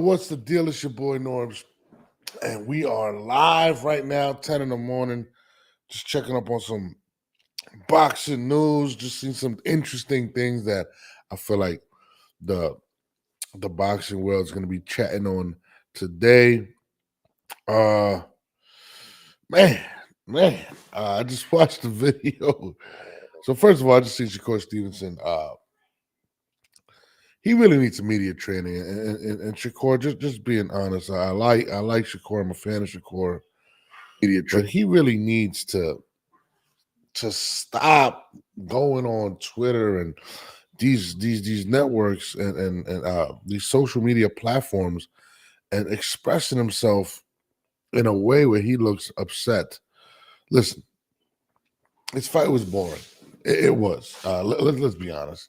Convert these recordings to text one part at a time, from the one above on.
What's the deal? It's your boy Norbs, and we are live right now, 10 in the morning, just checking up on some boxing news, just seeing some interesting things that I feel like the the boxing world is going to be chatting on today. Uh man, man, I just watched the video. So first of all, I just seen Shakur Stevenson. He really needs some media training, and Shakur, just being honest, I like Shakur. I'm a fan of Shakur, but he really needs to stop going on Twitter and these networks and these social media platforms and expressing himself in a way where he looks upset. Listen, his fight was boring. It was. Let's be honest.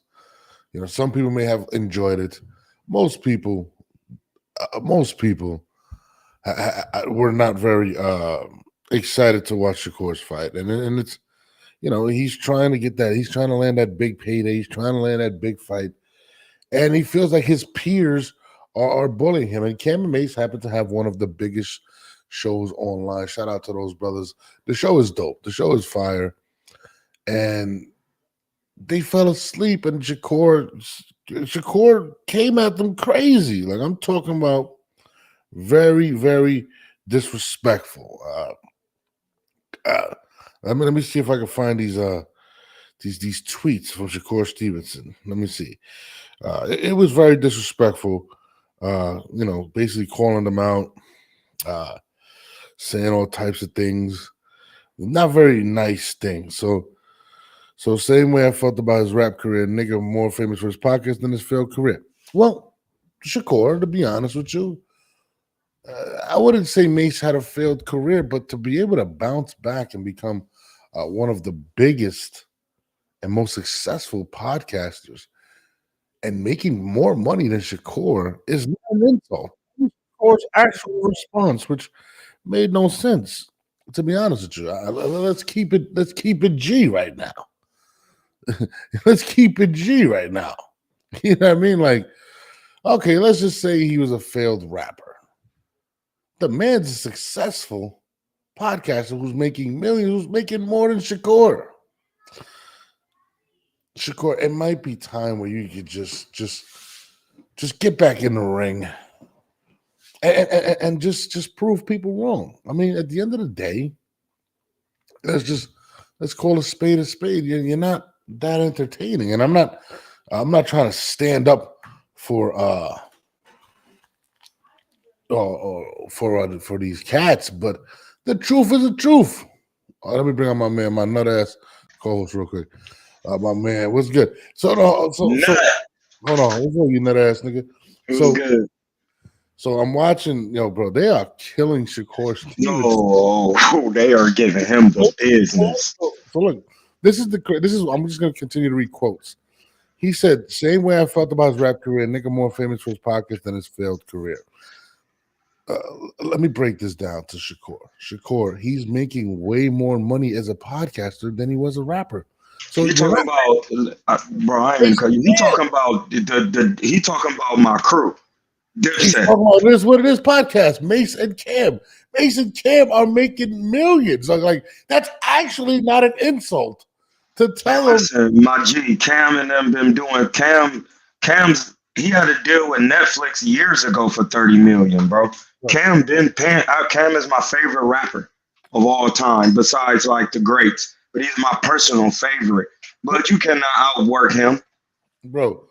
You know, some people may have enjoyed it. Most people, were not very excited to watch Shakur's fight, and it's he's trying to get that. He's trying to land that big payday. He's trying to land that big fight, and he feels like his peers are bullying him. And Cam and Mase happen to have one of the biggest shows online. Shout out to those brothers. The show is dope. The show is fire, and they fell asleep, and Shakur came at them crazy. Like, I'm talking about very, very disrespectful. Let me see if I can find these tweets from Shakur Stevenson. Let me see. It was very disrespectful. Basically calling them out, saying all types of things, not very nice things. So same way I felt about his rap career, nigga more famous for his podcast than his failed career. Well, Shakur, to be honest with you, I wouldn't say Mase had a failed career, but to be able to bounce back and become one of the biggest and most successful podcasters and making more money than Shakur is not an insult. Shakur's actual response, which made no sense. To be honest with you, let's keep it G right now. Let's keep it G right now. You know what I mean? Like, okay, let's just say he was a failed rapper. The man's a successful podcaster who's making millions, who's making more than Shakur. Shakur, it might be time where you could just get back in the ring and just prove people wrong. I mean, at the end of the day, let's call a spade a spade. You're not that entertaining, and I'm not trying to stand up for for these cats, but the truth is the truth. Let me bring on my nut ass co-host real quick. My man, what's good? So hold on, what's up, you nut ass nigga? What's good? So I'm watching, bro. They are killing Shakur Stevenson. No, they are giving him the business. So look, this is. I'm just gonna continue to read quotes. He said, "Same way I felt about his rap career, nigga more famous for his podcast than his failed career." Let me break this down to Shakur. Shakur, he's making way more money as a podcaster than he was a rapper. So He talking about, bro. I ain't gonna. He talking about He talking about my crew. He's talking about this. What it is? Podcast. Mase and Cam. Mase and Cam are making millions. Like that's actually not an insult to tell him. Listen, my G, Cam and them been doing Cam's. He had a deal with Netflix years ago for 30 million, bro. Cam been paying. Cam is my favorite rapper of all time, besides like the greats. But he's my personal favorite. But you cannot outwork him, bro.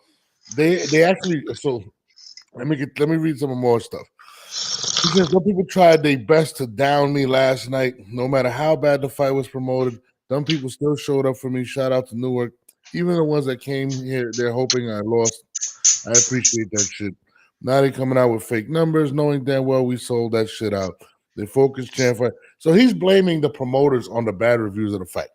They actually. So let me read some more stuff. Because some people tried their best to down me last night. No matter how bad the fight was promoted, some people still showed up for me. Shout out to Newark. Even the ones that came here, they're hoping I lost. I appreciate that shit. Now they coming out with fake numbers, knowing damn well we sold that shit out. They focus champ fight. So he's blaming the promoters on the bad reviews of the fight.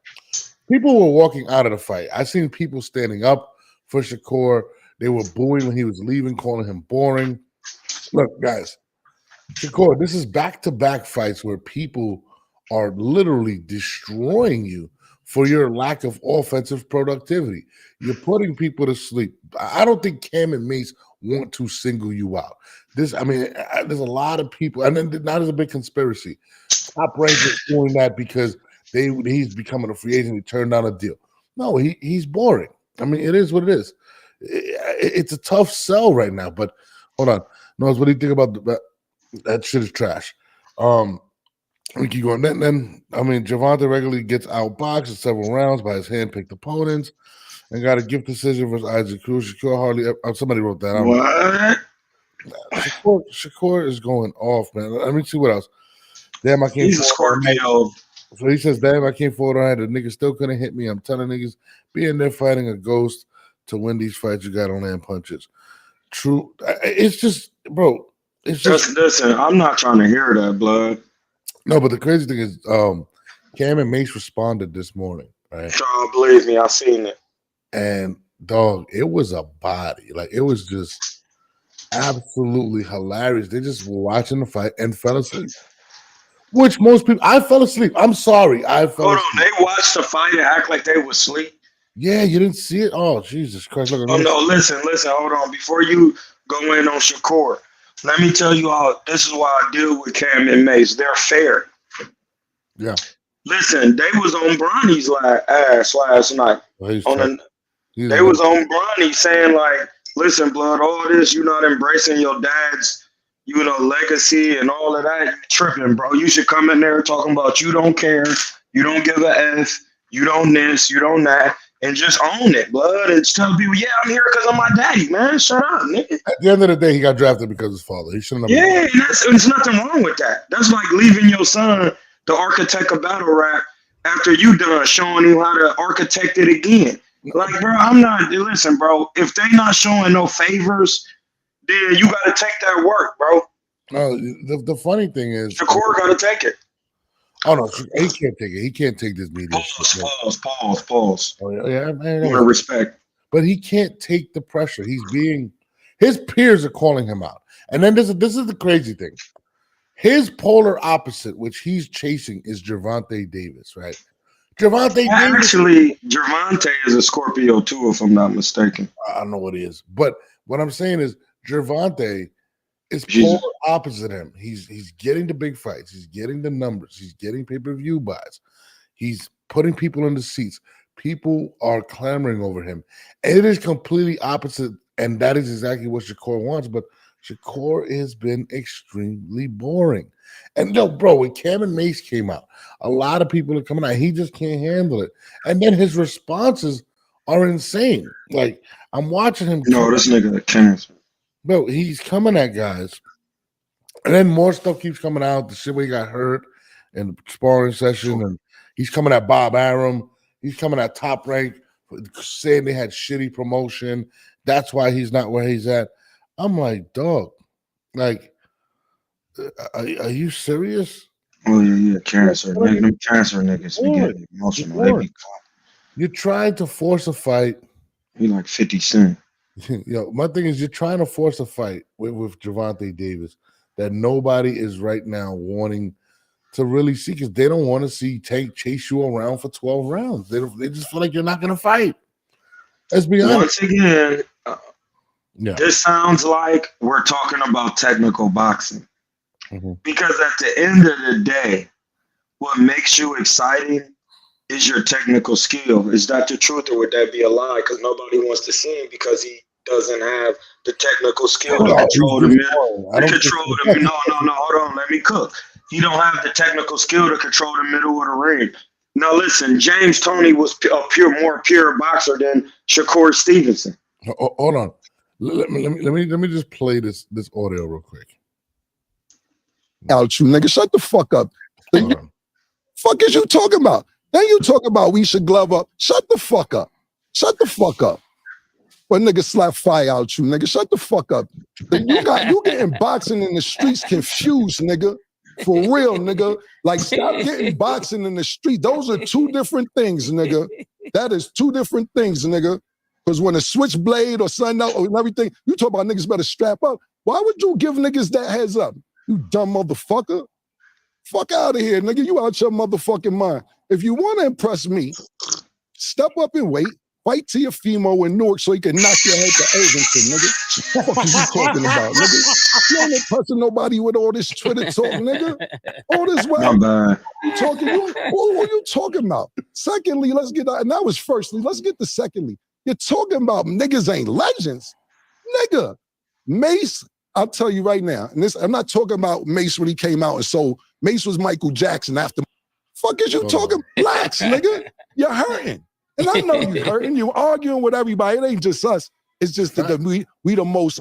People were walking out of the fight. I seen people standing up for Shakur. They were booing when he was leaving, calling him boring. Look, guys, Shakur, this is back-to-back fights where people are literally destroying you for your lack of offensive productivity. You're putting people to sleep. I don't think Cam and Mase want to single you out. There's a lot of people, and then not as a big conspiracy. Top Rank is doing that because he's becoming a free agent. He turned down a deal. No, he's boring. I mean, it is what it is. It's a tough sell right now. But hold on, Noz, what do you think about that? Shit is trash. We keep going. Then Gervonta regularly gets outboxed in several rounds by his hand-picked opponents, and got a gift decision versus Isaac Cruz. Shakur hardly. Somebody wrote that. What? Shakur is going off, man. Let me see what else. Damn, I can't. He's a Scorpio. So he says, "Damn, I can't forward on it. The nigga still couldn't hit me. I'm telling niggas, being there fighting a ghost to win these fights, you got to land punches." True. It's just, bro. It's just listen. I'm not trying to hear that, blood. No, but the crazy thing is, Cam and Mase responded this morning, right? Oh, believe me, I seen it. And dog, it was a body. Like, it was just absolutely hilarious. They just were watching the fight and fell asleep. Which most people, I fell asleep. I'm sorry, I fell asleep. Hold on, they watched the fight and act like they was asleep. Yeah, you didn't see it? Oh, Jesus Christ. Look, Oh, no, listen, hold on. Before you go in on Shakur, let me tell you all, this is why I deal with Cam and Mase. They're fair. Yeah. Listen, they was on Bronny's ass last night. Well, they was on Bronny saying, like, listen, blood, all this, you not embracing your dad's, legacy and all of that, you tripping, bro. You should come in there talking about you don't care, you don't give a F, you don't this, you don't that, and just own it, blood, and tell people, yeah, I'm here because of my daddy, man. Shut up, nigga. At the end of the day, he got drafted because of his father. He shouldn't have. Yeah, and there's nothing wrong with that. That's like leaving your son the architect of battle rap after you done showing him how to architect it again. Like, bro, listen, bro, if they not showing no favors, then you got to take that work, bro. No, the funny thing is, Shakur got to take it. Oh, no, he can't take it. He can't take this media. Pause. Oh, yeah, More respect. But he can't take the pressure. His peers are calling him out. And then this is the crazy thing. His polar opposite, which he's chasing, is Gervonta Davis, right? Actually, Gervonta is a Scorpio too, if I'm not mistaken. I don't know what he is. But what I'm saying is Gervonta is polar opposite him. He's getting the big fights. He's getting the numbers. He's getting pay-per-view buys. He's putting people in the seats. People are clamoring over him. And it is completely opposite, and that is exactly what Shakur wants. But Shakur has been extremely boring. And no, bro, when Cam and Mase came out, a lot of people are coming out. He just can't handle it. And then his responses are insane. Like, I'm watching him. No, this nigga cancer. Bro, he's coming at guys. And then more stuff keeps coming out. The shit where he got hurt in the sparring session. And he's coming at Bob Arum. He's coming at Top Rank, saying they had shitty promotion. That's why he's not where he's at. I'm like, dog, like, are you serious? Oh, yeah, cancer. Them cancer niggas be getting emotional. You're trying to force a fight. He like 50 Cent. My thing is, you're trying to force a fight with Gervonta Davis that nobody is right now wanting to really see, because they don't want to see Tank chase you around for 12 rounds. They just feel like you're not going to fight. Let's be honest. Once again, this sounds like we're talking about technical boxing. Mm-hmm. Because at the end of the day, what makes you exciting is your technical skill. Is that the truth, or would that be a lie? Because nobody wants to see him because he doesn't have the technical skill to control the middle. No, hold on, let me cook. He don't have the technical skill to control the middle of the ring. Now listen, James Toney was a more pure boxer than Shakur Stevenson. Hold on. Let me just play this audio real quick. Out you nigga, shut the fuck up. Fuck is you talking about? Then you talk about we should glove up. Shut the fuck up. Shut the fuck up. But nigga slap fire out you, nigga. Shut the fuck up. You getting boxing in the streets confused, nigga. For real, nigga. Like, stop getting boxing in the street. Those are two different things, nigga. That is two different things, nigga. Because when a switchblade or something out and everything, you talk about niggas better strap up. Why would you give niggas that heads up? You dumb motherfucker. Fuck out of here, nigga. You out your motherfucking mind. If you want to impress me, step up and wait. Fight Teofimo in Newark so he can knock your head to Irvington, nigga. What the fuck is you talking about, nigga? You ain't touching nobody with all this Twitter talk, nigga. All this way. My bad. You talking? What are you talking about? Secondly, let's get and that was firstly. Let's get to secondly. You're talking about niggas ain't legends, nigga. Mase, I'll tell you right now, and this I'm not talking about Mase when he came out and sold. Mase was Michael Jackson after. Fuck is you talking blacks, nigga? You're hurting. And I know you're hurting. You're arguing with everybody. It ain't just us. It's just that we the most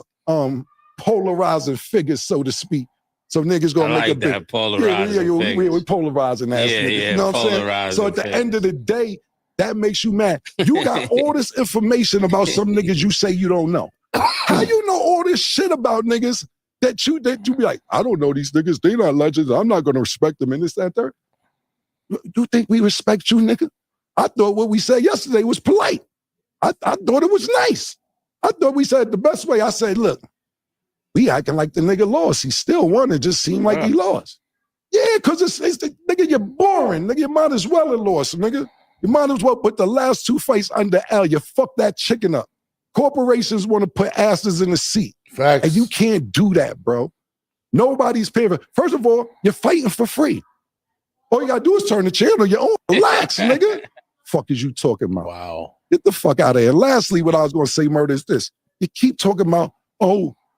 polarizing figures, so to speak. So niggas gonna make a big polarizing. We polarizing ass niggas. You know what I'm saying? So at the end of the day, that makes you mad. You got all this information about some niggas you say you don't know. How you know all this shit about niggas that you be like, I don't know these niggas. They not legends. I'm not gonna respect them in this, that, third. You think we respect you, nigga? I thought what we said yesterday was polite. I thought it was nice. I thought we said the best way. I said, look, we acting like the nigga lost. He still won. It just seemed like he lost. Yeah, because it's the nigga, you're boring. Nigga, you might as well have lost, nigga. You might as well put the last 2 fights under L. You fucked that chicken up. Corporations want to put asses in the seat. Facts. And you can't do that, bro. Nobody's paying for. First of all, you're fighting for free. All you gotta do is turn the channel on your own. Relax, nigga. Fuck is you talking about? Wow. Get the fuck out of here. Lastly, what I was gonna say, Murder, is this. You keep talking about,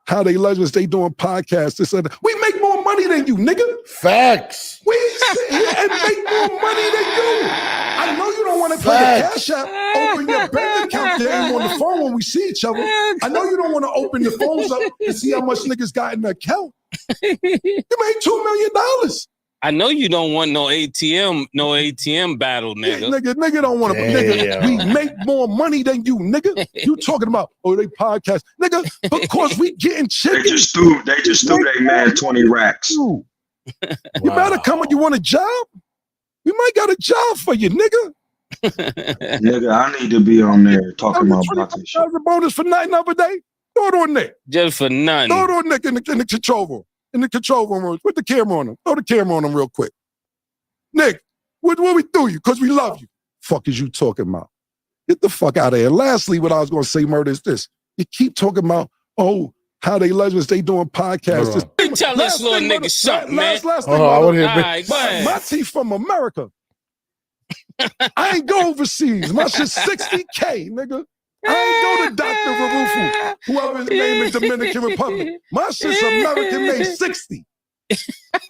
how they legends, they doing podcasts, this and that. We make more money than you, nigga. Facts. We sit here and make more money than you. I know you don't want to pay the cash app, open your bank account game on the phone when we see each other. I know you don't want to open your phones up and see how much niggas got in the account. You made $2 million. I know you don't want no ATM battle, nigga. Yeah, nigga don't want to. Nigga, we make more money than you, nigga. You talking about they podcast, nigga? Because we getting chicken. They just threw they man 20 racks. You better come when you want a job. We might got a job for you, nigga. Nigga, I need to be on there talking about boxing shit. A bonus for nothing other day. Throw it on there. Just for nothing. Throw it on Nick in the control room. In the control room, put the camera on him. Throw the camera on him real quick. Nick, what we do you? Because we love you. Fuck is you talking about? Get the fuck out of here. Lastly, what I was going to say, Murder, is this. You keep talking about, how they legends, they doing podcasts. Let me tell this little nigga something, man. Last thing, All right, go ahead. My team from America. I ain't go overseas. My shit's 60K, nigga. I ain't go to Dr. Rarufu, whoever his name is, Dominican Republic. My shit's American made 60.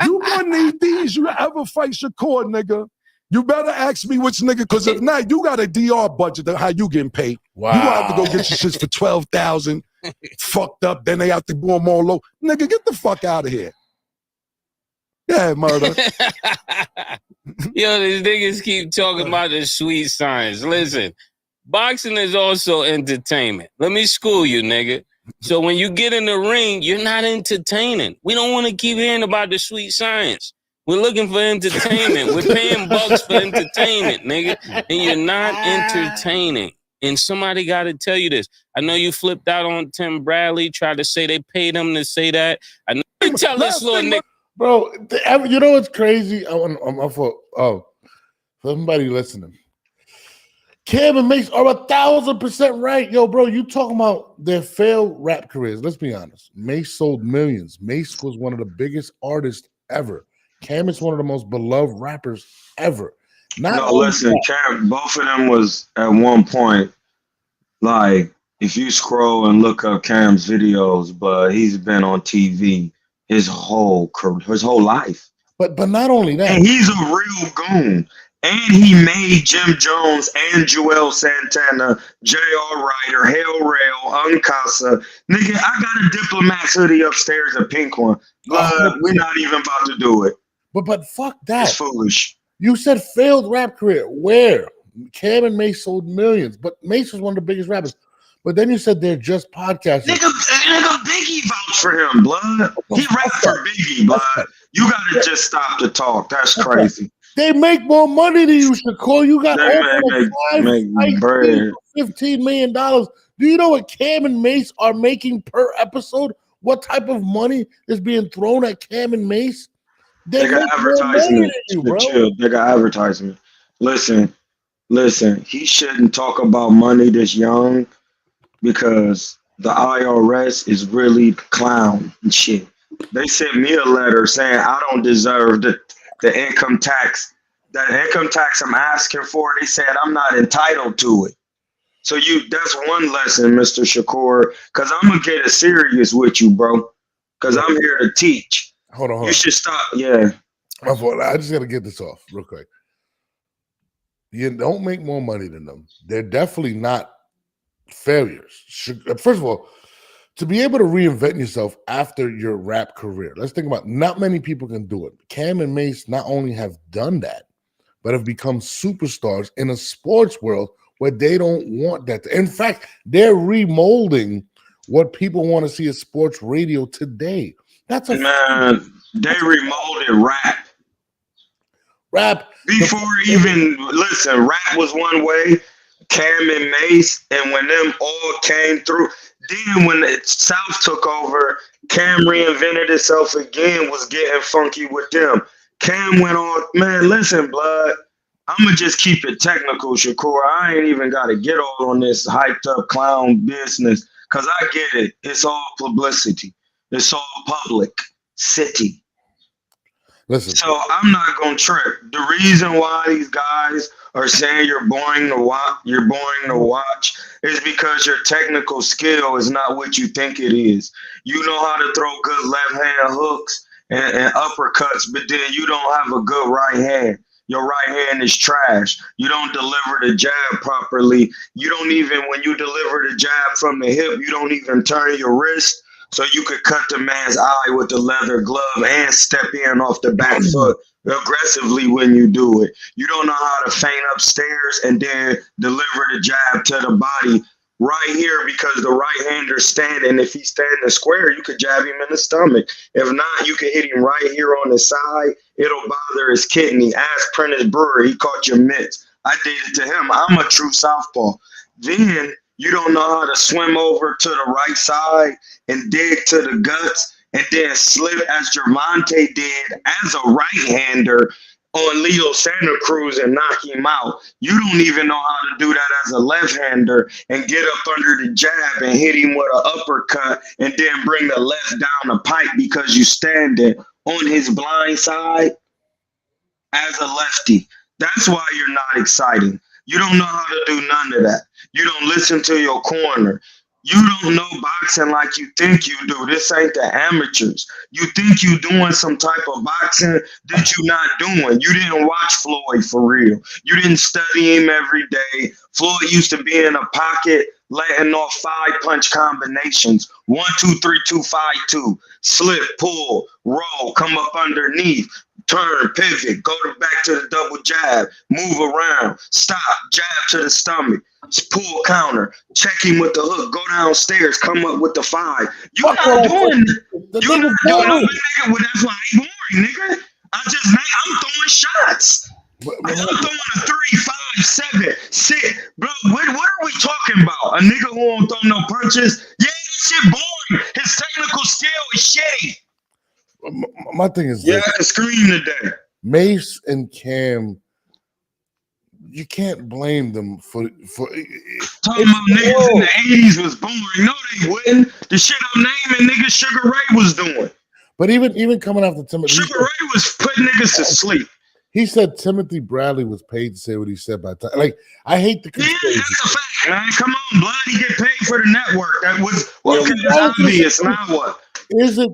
You gonna need these. You ever fight Shakur, nigga? You better ask me which nigga, because if not, you got a DR budget of how you getting paid. Wow. You gonna have to go get your shits for 12,000, fucked up, then they have to go them all low. Nigga, get the fuck out of here. Yeah, Murder. Yo, these niggas keep talking about the sweet science. Listen. Boxing is also entertainment. Let me school you, nigga. So when you get in the ring, you're not entertaining. We don't want to keep hearing about the sweet science. We're looking for entertainment. We're paying bucks for entertainment, nigga. And you're not entertaining. And somebody got to tell you this. I know you flipped out on Tim Bradley, tried to say they paid him to say that. I know you tell this little nigga. Bro, you know what's crazy? For somebody listening. Cam and Mase are 1,000% right. Yo, bro, you talking about their failed rap careers. Let's be honest. Mase sold millions. Mase was one of the biggest artists ever. Cam is one of the most beloved rappers ever. Listen, Cam, both of them was at one point, like, if you scroll and look up Cam's videos, but he's been on TV his whole life. But not only that. And he's a real goon. And he made Jim Jones and Joel Santana, J.R. Ryder, Hell Rail, Uncasa. Nigga, I got a Diplomats hoodie upstairs, a pink one. But we're not even about to do it. But fuck that. It's foolish. You said failed rap career. Where? Cam and Mase sold millions, but Mase was one of the biggest rappers. But then you said they're just podcasters. Nigga, Biggie vouched for him, blood. He rapped for Biggie, blood. You gotta just stop the talk. That's crazy. They make more money than you, Shakur. You got over $15 million. Do you know what Cam and Mase are making per episode? What type of money is being thrown at Cam and Mase? They got advertisement. Chill. They got advertisement. Listen, Listen, he shouldn't talk about money this young because the IRS is really clown and shit. They sent me a letter saying I don't deserve the income tax. The income tax I'm asking for, they said I'm not entitled to it. So that's one lesson, Mr. Shakur, because I'm gonna get it serious with you, bro. Because I'm here to teach. Hold on. You should stop. Yeah. I just gotta get this off real quick. You don't make more money than them. They're definitely not failures. First of all, to be able to reinvent yourself after your rap career, let's think about not many people can do it. Cam and Mase not only have done that, but have become superstars in a sports world where they don't want that. In fact, they're remolding what people want to see as sports radio today. That's a man. They remolded rap. Rap before even listen. Rap was one way. Cam and Mase, and when them all came through, then when the South took over, Cam reinvented itself again. Was getting funky with them. Cam went on. Man, listen, blood. I'ma just keep it technical, Shakur. I ain't even got to get all on this hyped up clown business because I get it. It's all publicity. It's all public city. Listen. So I'm not gonna trip. The reason why these guys are saying you're boring to watch, is because your technical skill is not what you think it is. You know how to throw good left hand hooks and uppercuts, but then you don't have a good right hand. Your right hand is trash. You don't deliver the jab properly. You don't even, when you deliver the jab from the hip, you don't even turn your wrist so you could cut the man's eye with the leather glove and step in off the back foot aggressively when you do it. You don't know how to feint upstairs and then deliver the jab to the body right here because the right hander's standing. If he's standing square, you could jab him in the stomach. If not, you could hit him right here on the side. It'll bother his kidney. Ask Prentice Brewer, he caught your mitts. I did it to him. I'm a true southpaw. Then you don't know how to swim over to the right side and dig to the guts and then slip as Gervonta did as a right-hander on Leo Santa Cruz and knock him out. You don't even know how to do that as a left-hander and get up under the jab and hit him with an uppercut and then bring the left down the pipe because you standing on his blind side as a lefty. That's why you're not exciting. You don't know how to do none of that. You don't listen to your corner. You don't know boxing like you think you do. This ain't the amateurs. You think you doing some type of boxing that you not doing. You didn't watch Floyd for real. You didn't study him every day. Floyd used to be in a pocket letting off 5-punch combinations. 1, 2, 3, 2, 5, 2. Slip, pull, roll, come up underneath. Turn, pivot, back to the double jab, move around, stop, jab to the stomach, pull counter, check him with the hook, go downstairs, come up with the 5. You're not doing it. You're not doing it, nigga. Well, that's why I ain't boring, nigga. I'm throwing shots. I'm throwing a 3, 5, 7, 6. Bro, what are we talking about? A nigga who won't throw no punches? Yeah, that shit boring. His technical skill is shitty. My thing is, yeah, I can scream today. Mase and Cam, you can't blame them for talking about niggas in the 80s was boring. No, they wouldn't. The shit I'm naming, niggas Sugar Ray was doing. But even coming after Timothy, Sugar Ray was putting niggas to sleep. He said Timothy Bradley was paid to say what he said by time. Like, I hate the conspiracy. Yeah, that's a fact, man. Come on, blood. He get paid for the network. That was obvious. Now what? Is it?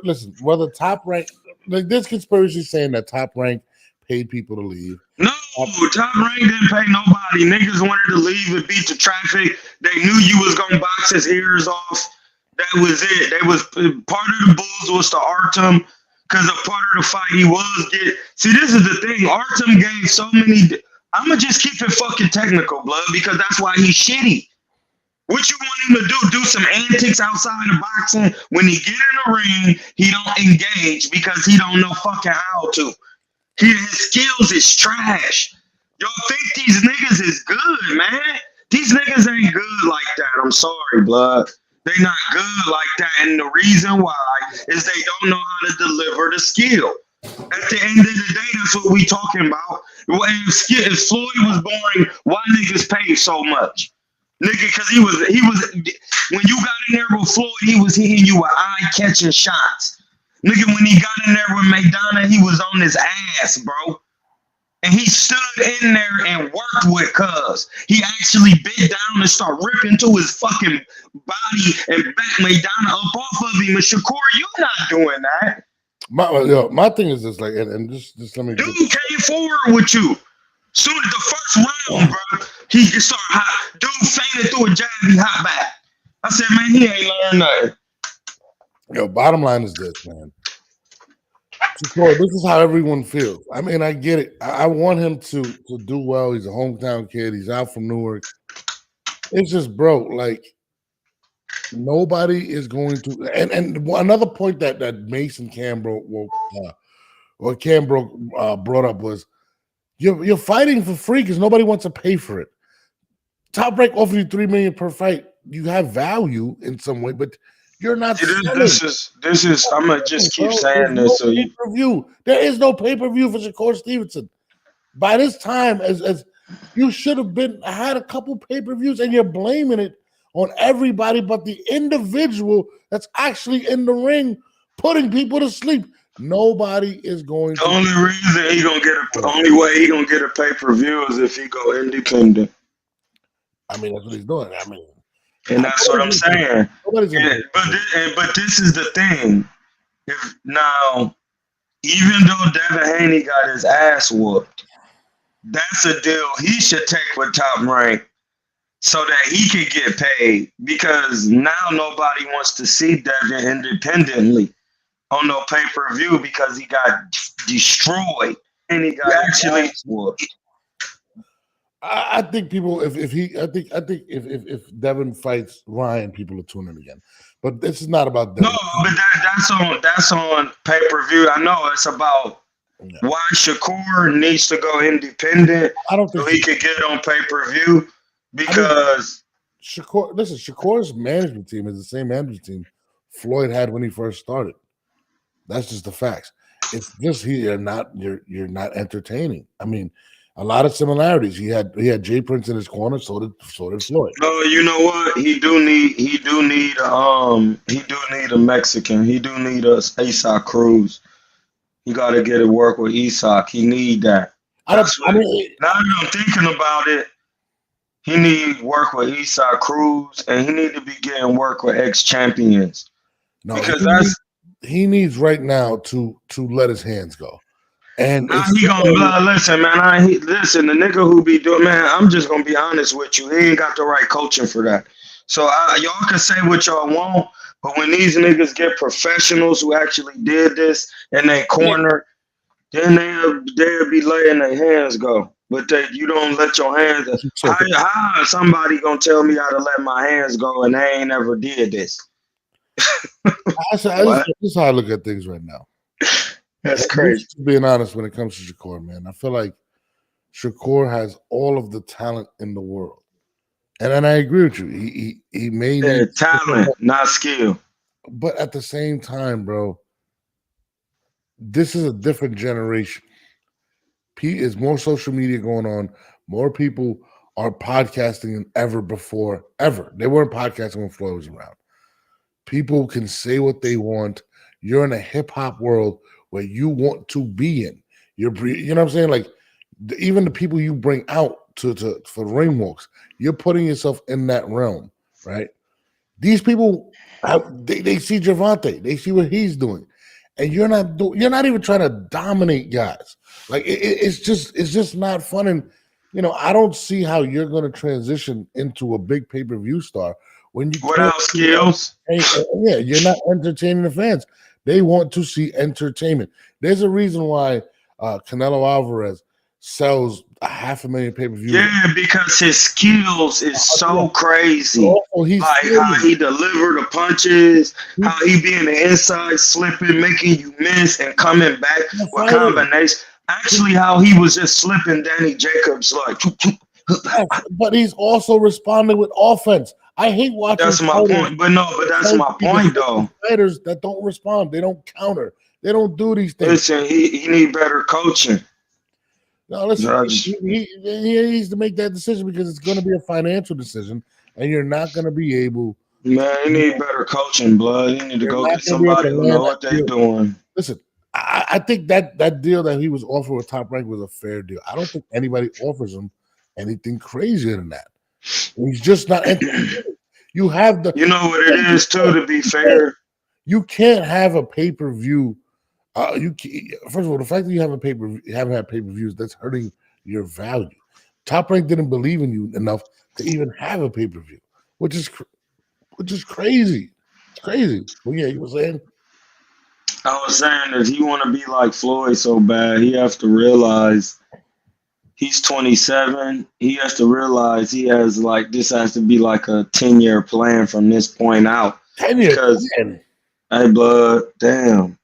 Listen, whether Top Rank, like this conspiracy saying that Top Rank paid people to leave. No, Top Rank didn't pay nobody. Niggas wanted to leave and beat the traffic. They knew you was gonna box his ears off. That was it. They was part of the Bulls was to Artem because a part of the fight he was get. See, this is the thing. Artem gave so many. I'ma just keep it fucking technical, blood, because that's why he's shitty. What you want him to do some antics outside of boxing? When he get in the ring, he don't engage because he don't know fucking how to. His skills is trash. Y'all think these niggas is good, man? These niggas ain't good like that. I'm sorry, blood. They not good like that. And the reason why is they don't know how to deliver the skill. At the end of the day, that's what we talking about. If Floyd was boring, why niggas pay so much? Nigga, because he was when you got in there with Floyd, he was hitting you with eye-catching shots. Nigga, when he got in there with McDonough, he was on his ass, bro. And he stood in there and worked with Cuz. He actually bit down and started ripping to his fucking body and back McDonough up off of him. And Shakur, you not doing that. My thing is this, like, and just let me. Dude came forward with you. Soon as the first round, bro, he started hot. Dude fainted through a jab, he hot back. I said, man, he ain't learned nothing. Yo, bottom line is this, man. Shakur, this is how everyone feels. I mean, I get it. I want him to do well. He's a hometown kid. He's out from Newark. It's just, bro, like, nobody is going to. And another point that Mase and Cam'ron brought up was, you're fighting for free because nobody wants to pay for it. Top Rank offers you $3 million per fight. You have value in some way, but you're not. This is. I'm gonna just keep saying this. So there is no pay-per-view for Shakur Stevenson. By this time, as you should have had a couple pay-per-views, and you're blaming it on everybody but the individual that's actually in the ring, putting people to sleep. Nobody is going. The only reason he gonna get only way he gonna get a pay-per-view is if he go independent. I mean, that's what he's doing. I mean, and that's what I'm saying. But this is the thing. If now, even though Devin Haney got his ass whooped, that's a deal he should take with Top Rank so that he could get paid. Because now nobody wants to see Devin independently on no pay-per-view because he got destroyed and he got actually whooped. I think people, if Devin fights Ryan, people will tune in again. But this is not about Devin. No, but that's on pay-per-view. I know it's about why Shakur needs to go independent. I don't think so he could get on pay-per-view because Shakur's management team is the same management team Floyd had when he first started. That's just the facts. It's just you're not entertaining. I mean, a lot of similarities. He had Jay Prince in his corner, so did Floyd. No, you know what? He do need a Mexican. He do need a Isak Cruz. He got to get to work with Isak. He need that. Now that I'm thinking about it, he need work with Isak Cruz, and he need to be getting work with ex-champions. No, because he needs right now to let his hands go. And he gonna listen, man. Listen, the nigga who be doing, man. I'm just gonna be honest with you. He ain't got the right coaching for that. So y'all can say what y'all want, but when these niggas get professionals who actually did this in their corner, then they'll be letting their hands go. But you don't let your hands. How somebody gonna tell me how to let my hands go and they ain't ever did this? This is how I look at things right now. That's crazy. Being honest, when it comes to Shakur, man, I feel like Shakur has all of the talent in the world, and I agree with you. He may need talent, not skill. But at the same time, bro, this is a different generation. Is more social media going on. More people are podcasting than ever before. Ever. They weren't podcasting when Floyd was around. People can say what they want. You're in a hip hop world where you want to be in. You know what I'm saying? Like, even the people you bring out for ring walks, you're putting yourself in that realm, right? These people, they see Gervonta, they see what he's doing, and you're not even trying to dominate guys. Like, it's just not fun. And I don't see how you're going to transition into a big pay-per-view star when you without skills. Yeah, you're not entertaining the fans. They want to see entertainment. There's a reason why Canelo Alvarez sells 500,000 pay-per-view. Yeah, because his skills is so crazy. Like how he deliver the punches, how he be in the inside slipping, making you miss and coming back with combination. Actually, how he was just slipping Danny Jacobs like. But he's also responding with offense. I hate watching. That's my point. But that's my point, though. Fighters that don't respond, they don't counter. They don't do these things. Listen, he need better coaching. No, listen, he needs to make that decision because it's going to be a financial decision, and you're not going to be able. Man, he need better coaching, blood. He need to go get somebody who know what they're doing. Listen, I think that deal that he was offered with Top Rank was a fair deal. I don't think anybody offers him anything crazier than that. He's just not. You have the. You know what it is too. To be fair, you can't have a pay-per-view. First of all, the fact that you haven't had pay-per-views, that's hurting your value. Top Rank didn't believe in you enough to even have a pay-per-view, which is crazy. It's crazy. Well, yeah, you were saying. I was saying if he want to be like Floyd so bad, he has to realize he's 27. He has to realize he has this has to be like a 10-year plan from this point out. 10 years. Because, hey, blood, damn.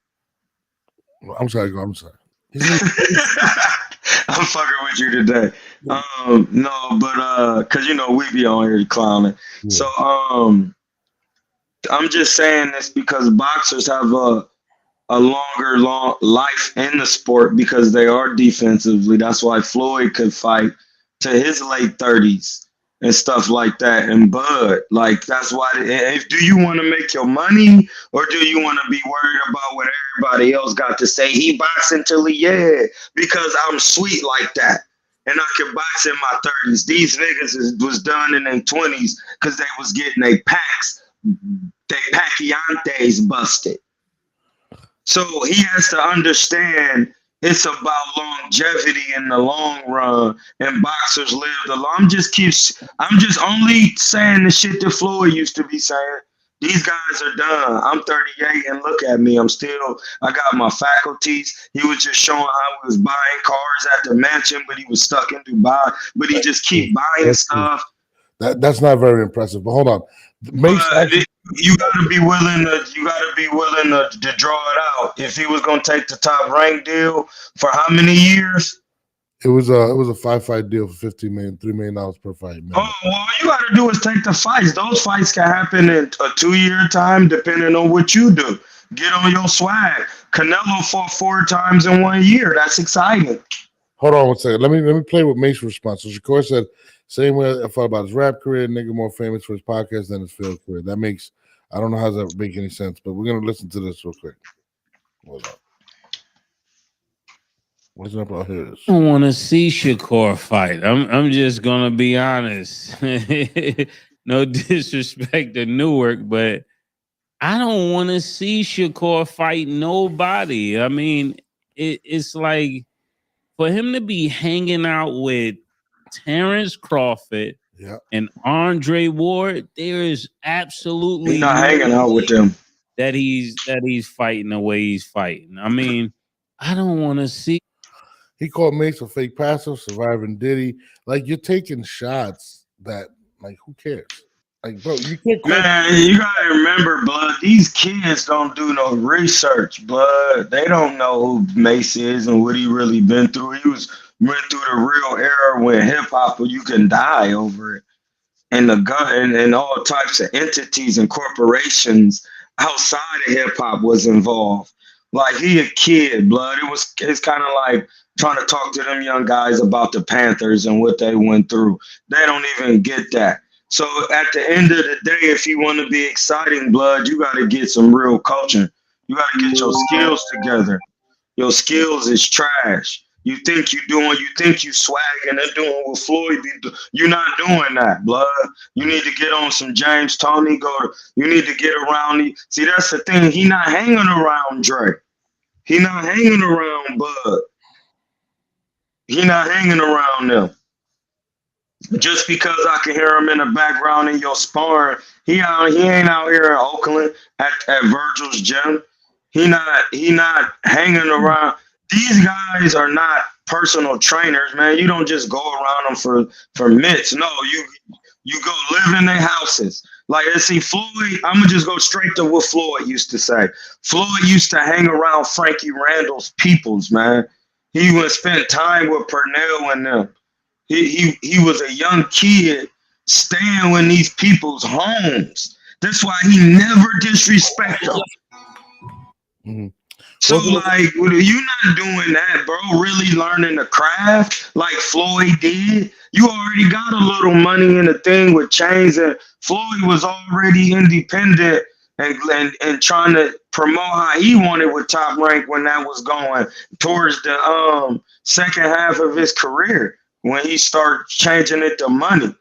I'm sorry. I'm sorry. I'm fucking with you today. No, but because we be on here clowning. Yeah. So I'm just saying this because boxers have a longer life in the sport because they are defensively. That's why Floyd could fight to his late 30s and stuff like that. And Bud, that's why. Do you want to make your money or do you want to be worried about what everybody else got to say? He boxing till because I'm sweet like that. And I can box in my 30s. These niggas was done in their 20s because they was getting their Pacquiantes busted. So he has to understand it's about longevity in the long run, and boxers live the long. I'm just only saying the shit that Floyd used to be saying. These guys are done. I'm 38, and look at me. I got my faculties. He was just showing how he was buying cars at the mansion, but he was stuck in Dubai. But he just keep buying stuff. That's not very impressive. But hold on. You gotta be willing to draw it out. If he was gonna take the Top Rank deal for how many years? It was a 5-fight deal for $15 million, $3 million per fight. Man. Oh, well, all you gotta do is take the fights. Those fights can happen in a 2-year time, depending on what you do. Get on your swag. Canelo fought 4 times in 1 year. That's exciting. Hold on 1 second. Let me play with Mace's response. So Shakur said, same way I thought about his rap career, nigga more famous for his podcast than his field career. That makes, I don't know how that make any sense, but we're gonna listen to this real quick. Hold up. What's up out here? I don't want to see Shakur fight. I'm just gonna be honest. No disrespect to Newark, but I don't want to see Shakur fight nobody. I mean, it's like for him to be hanging out with Terrence Crawford and Andre Ward, there is absolutely he's not hanging out with them. That he's fighting the way he's fighting. I mean, I don't want to see. He called Mase a fake passer, surviving Diddy. You're taking shots that, who cares? Bro, you can't. Man, you gotta remember, blood. These kids don't do no research, blood. They don't know who Mase is and what he really been through. He went through the real era when hip hop, you can die over it, and the gun and all types of entities and corporations outside of hip hop was involved. He a kid, blood. It's kind of like trying to talk to them young guys about the Panthers and what they went through. They don't even get that. So at the end of the day, if you want to be exciting, blood, you got to get some real coaching. You got to get your skills together. Your skills is trash. You think you swagging and doing what Floyd be doing. You're not doing that, blood. You need to get on some James Toney. You need to get around. See, that's the thing. He not hanging around Dre. He not hanging around Bud. He not hanging around them. Just because I can hear him in the background in your sparring, he ain't out here in Oakland at Virgil's gym. He not hanging around. These guys are not personal trainers, man. You don't just go around them for mitts. No, you go live in their houses. See, Floyd, I'm gonna just go straight to what Floyd used to say. Floyd used to hang around Frankie Randall's peoples, man. He would spend time with Purnell and them. He was a young kid staying in these people's homes. That's why he never disrespected them. Mm-hmm. So like, you not doing that, bro. Really learning the craft like Floyd did. You already got a little money in the thing with chains, and Floyd was already independent and trying to promote how he wanted with Top Rank when that was going towards the second half of his career when he started changing it to money.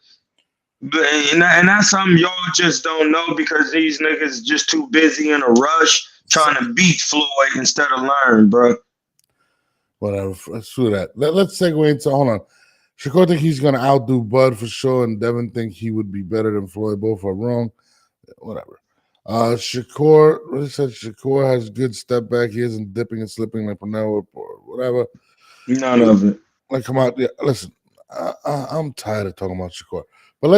And that's something y'all just don't know because these niggas just too busy in a rush trying to beat Floyd instead of learn, bro. Whatever. Let's do that. Let's segue into, hold on. Shakur think he's going to outdo Bud for sure, and Devin think he would be better than Floyd. Both are wrong. Whatever. Shakur, really said Shakur has good step back. He isn't dipping and slipping like Pernell or whatever. None of it. Like, come out. Yeah, listen, I'm tired of talking about Shakur. But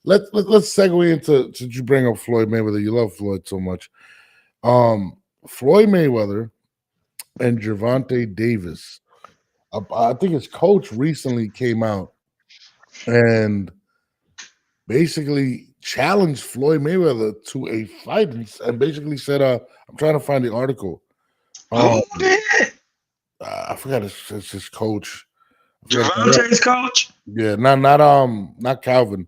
let's segue into, since you bring up Floyd Mayweather, you love Floyd so much. Floyd Mayweather and Gervonta Davis. I think his coach recently came out and basically challenged Floyd Mayweather to a fight and basically said, I'm trying to find the article. Who did? I forgot his coach. Gervonta's coach? Yeah, not Calvin.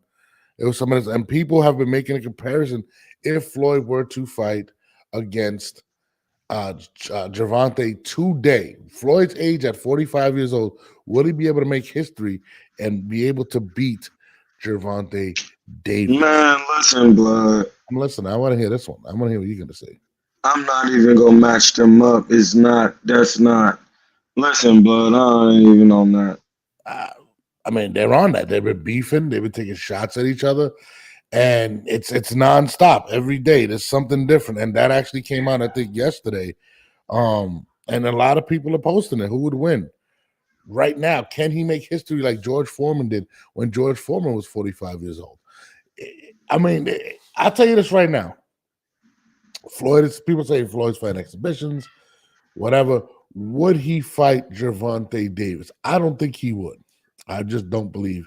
It was somebody else. And people have been making a comparison. If Floyd were to fight against Gervonta today, Floyd's age at 45 years old, will he be able to make history and be able to beat Gervonta Davis? Man, listen, blood. I'm listening. I want to hear this one. I want to hear what you're going to say. I'm not even going to match them up. That's not. Listen, blood, I ain't even on that. I mean, they're on that. They've been beefing. They've been taking shots at each other. And it's nonstop every day. There's something different. And that actually came out, I think, yesterday. And a lot of people are posting it. Who would win? Right now, can he make history like George Foreman did when George Foreman was 45 years old? I mean, I'll tell you this right now. People say Floyd's fighting exhibitions, whatever. Would he fight Gervonta Davis? I don't think he would. I just don't believe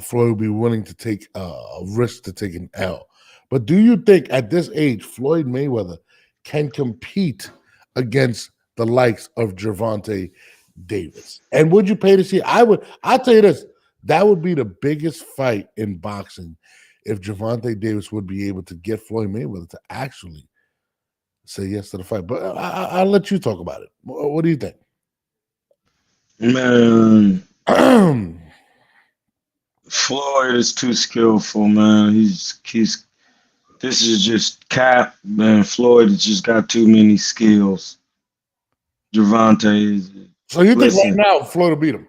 Floyd would be willing to take a risk to take an L. But do you think at this age, Floyd Mayweather can compete against the likes of Gervonta Davis? And would you pay to see? I'll tell you this. That would be the biggest fight in boxing if Gervonta Davis would be able to get Floyd Mayweather to actually say yes to the fight. But I'll let you talk about it. What do you think? Man, Floyd is too skillful, man. This is just cap, man. Floyd has just got too many skills. Gervonta is. So you think right now Floyd will beat him?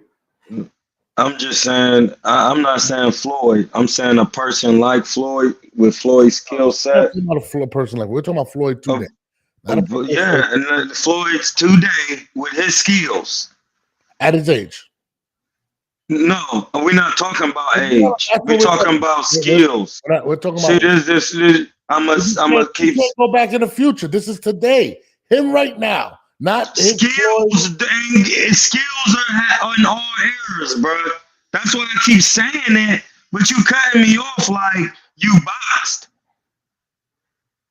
I'm just saying. I'm not saying Floyd. I'm saying a person like Floyd with Floyd's skill set. Not a person like we're talking about Floyd today. And Floyd's today with his skills at his age. No, we're not talking about age. We're talking about skills. We're talking about. See, this. I'm gonna keep. Go back in the future. This is today. Him right now. Not skills. Skills are in all eras, bro. That's why I keep saying it. But you cutting me off like you boxed.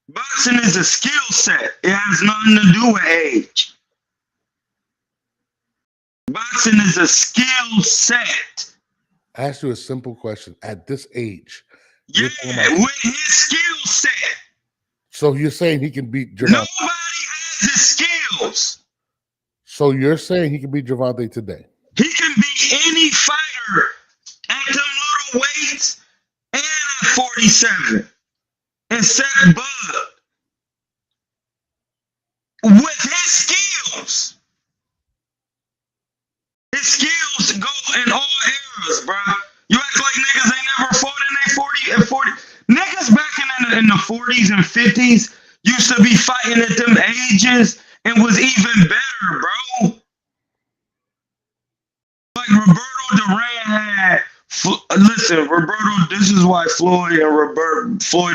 Boxing is a skill set. It has nothing to do with age. Boxing is a skill set. I asked you a simple question. At this age, yeah, with his skill set. So you're saying he can beat Gervonta? Nobody has his skills. So you're saying he can beat Gervonta today? He can beat any fighter at them little weights and at 47, except Bud. With his skills. His skills go in all eras, bro. You act like niggas ain't never fought in their 40. Niggas back in the 40s and 50s used to be fighting at them ages and was even better, bro. Like Roberto Duran had. Listen, Roberto. This is why Floyd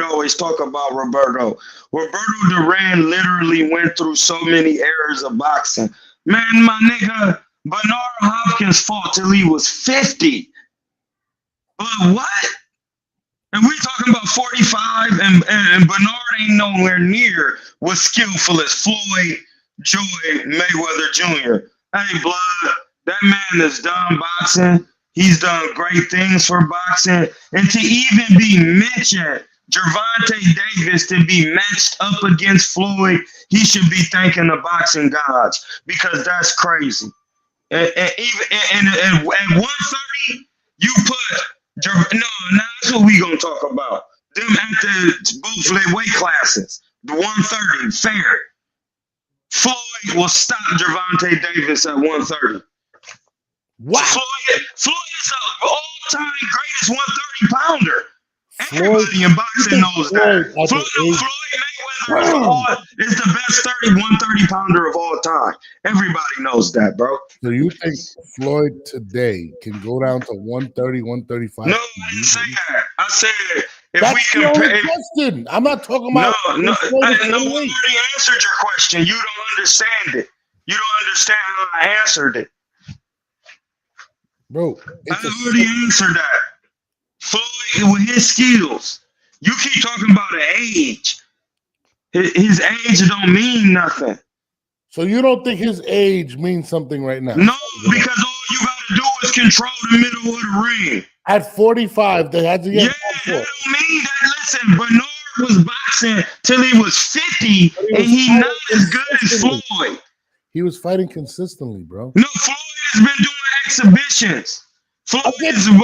always talk about Roberto. Roberto Duran literally went through so many eras of boxing. Man, my nigga. Bernard Hopkins fought till he was 50. But what? And we talking about 45, and Bernard ain't nowhere near was skillful as Floyd Mayweather Jr. Hey, blood, that man is done boxing. He's done great things for boxing. And to even be mentioned, Gervonta Davis to be matched up against Floyd, he should be thanking the boxing gods because that's crazy. And even at 130, you put no, that's what we gonna talk about. Them at the both weight classes, the 130, fair. Floyd will stop Gervonta Davis at 130. Wow. Floyd is an all-time greatest 130 pounder. Everybody in boxing knows that. Floyd Mayweather is the best 130 pounder of all time. Everybody knows that, bro. So you think Floyd today can go down to 130, 135? No, I didn't say that. I said if that's we compare. Question. I'm not talking about. No, I already answered your question. You don't understand it. You don't understand how I answered it. Bro, I already answered that. Floyd, with his skills, you keep talking about an age. His age don't mean nothing. So you don't think his age means something right now? No, because all you got to do is control the middle of the ring. At 45, they had to get. Yeah, that don't mean that. Listen, Bernard was boxing till he was 50, and he's not as good as Floyd. He was fighting consistently, bro. No, Floyd has been doing exhibitions. Floyd is well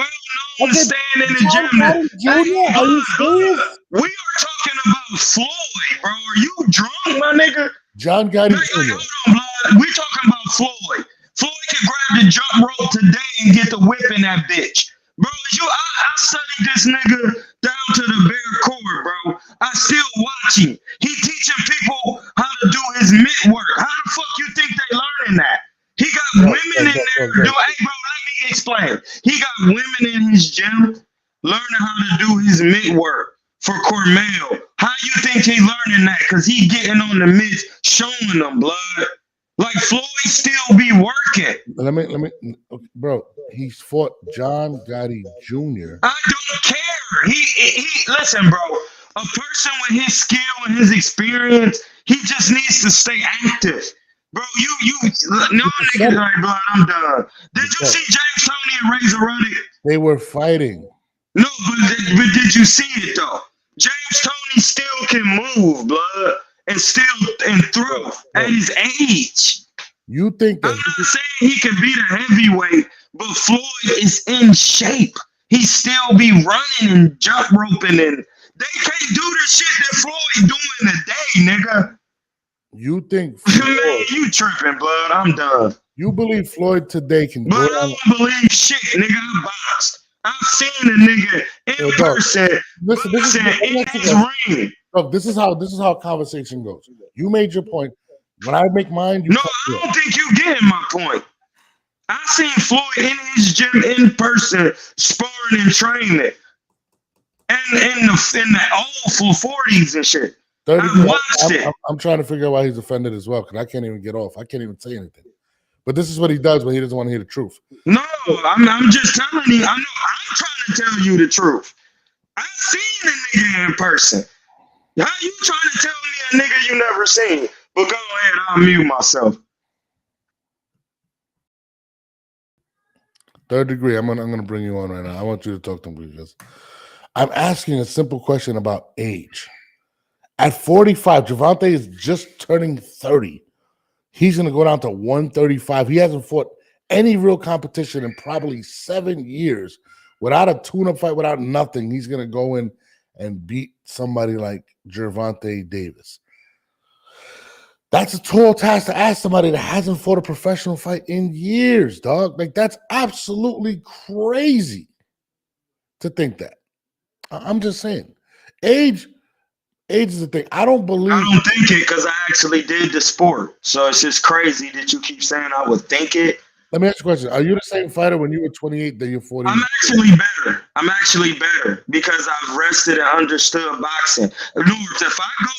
known standing in the gym. Are you serious? We are talking about Floyd, bro. Are you drunk, my nigga? John Gotti Jr. Hold on, blood. We talking about Floyd. Floyd can grab the jump rope today and get the whip in that bitch. Bro, I studied this nigga down to the bare core, bro. I still watch him. He teaching people how to do his mitt work. How the fuck you think they learning that? He got women in there. Hey, bro, let me explain. He got women in his gym learning how to do his mitt work for Cormel. How you think he learning that? Because he getting on the mitts, showing them, blood. Like Floyd still be working. Let me, bro. He's fought John Gotti Jr. I don't care. He listen, bro. A person with his skill and his experience, he just needs to stay active. Bro, no nigga, like, blood, I'm done. Did you see James Toney and Razor Ruddock? They were fighting. No, but did you see it though? James Toney still can move, blood, and throw at his age. You think that I'm not saying he can beat a heavyweight, but Floyd is in shape. He still be running and jump roping, and they can't do the shit that Floyd doing today, nigga. You think Floyd, man, you tripping, blood. I'm done. You believe Floyd today can but go I don't believe shit, nigga. I boxed. I've seen a nigga in person. Listen, this is how conversation goes. You made your point. When I make mine, no, I don't think you getting my point. I seen Floyd in his gym in person, sparring and training, and in the old 40s and shit. I watched it. I'm trying to figure out why he's offended as well, because I can't even get off. I can't even say anything. But this is what he does when he doesn't want to hear the truth. No, I'm just telling you. I know I'm trying to tell you the truth. I've seen a nigga in person. How you trying to tell me a nigga you never seen? But go ahead, I'll mute myself. Third degree, I'm gonna bring you on right now. I want you to talk to me because I'm asking a simple question about age. At 45, Gervonta is just turning 30. He's gonna go down to 135. He hasn't fought any real competition in probably 7 years without a tune-up fight, without nothing. He's gonna go in and beat somebody like Gervonta Davis. That's a tall task to ask somebody that hasn't fought a professional fight in years, dog. Like, that's absolutely crazy to think that. I'm just saying. Age is the thing. I don't think it because I actually did the sport. So it's just crazy that you keep saying I would think it. Let me ask you a question. Are you the same fighter when you were 28 that you're 40? I'm actually better because I've rested and understood boxing. North, if I go,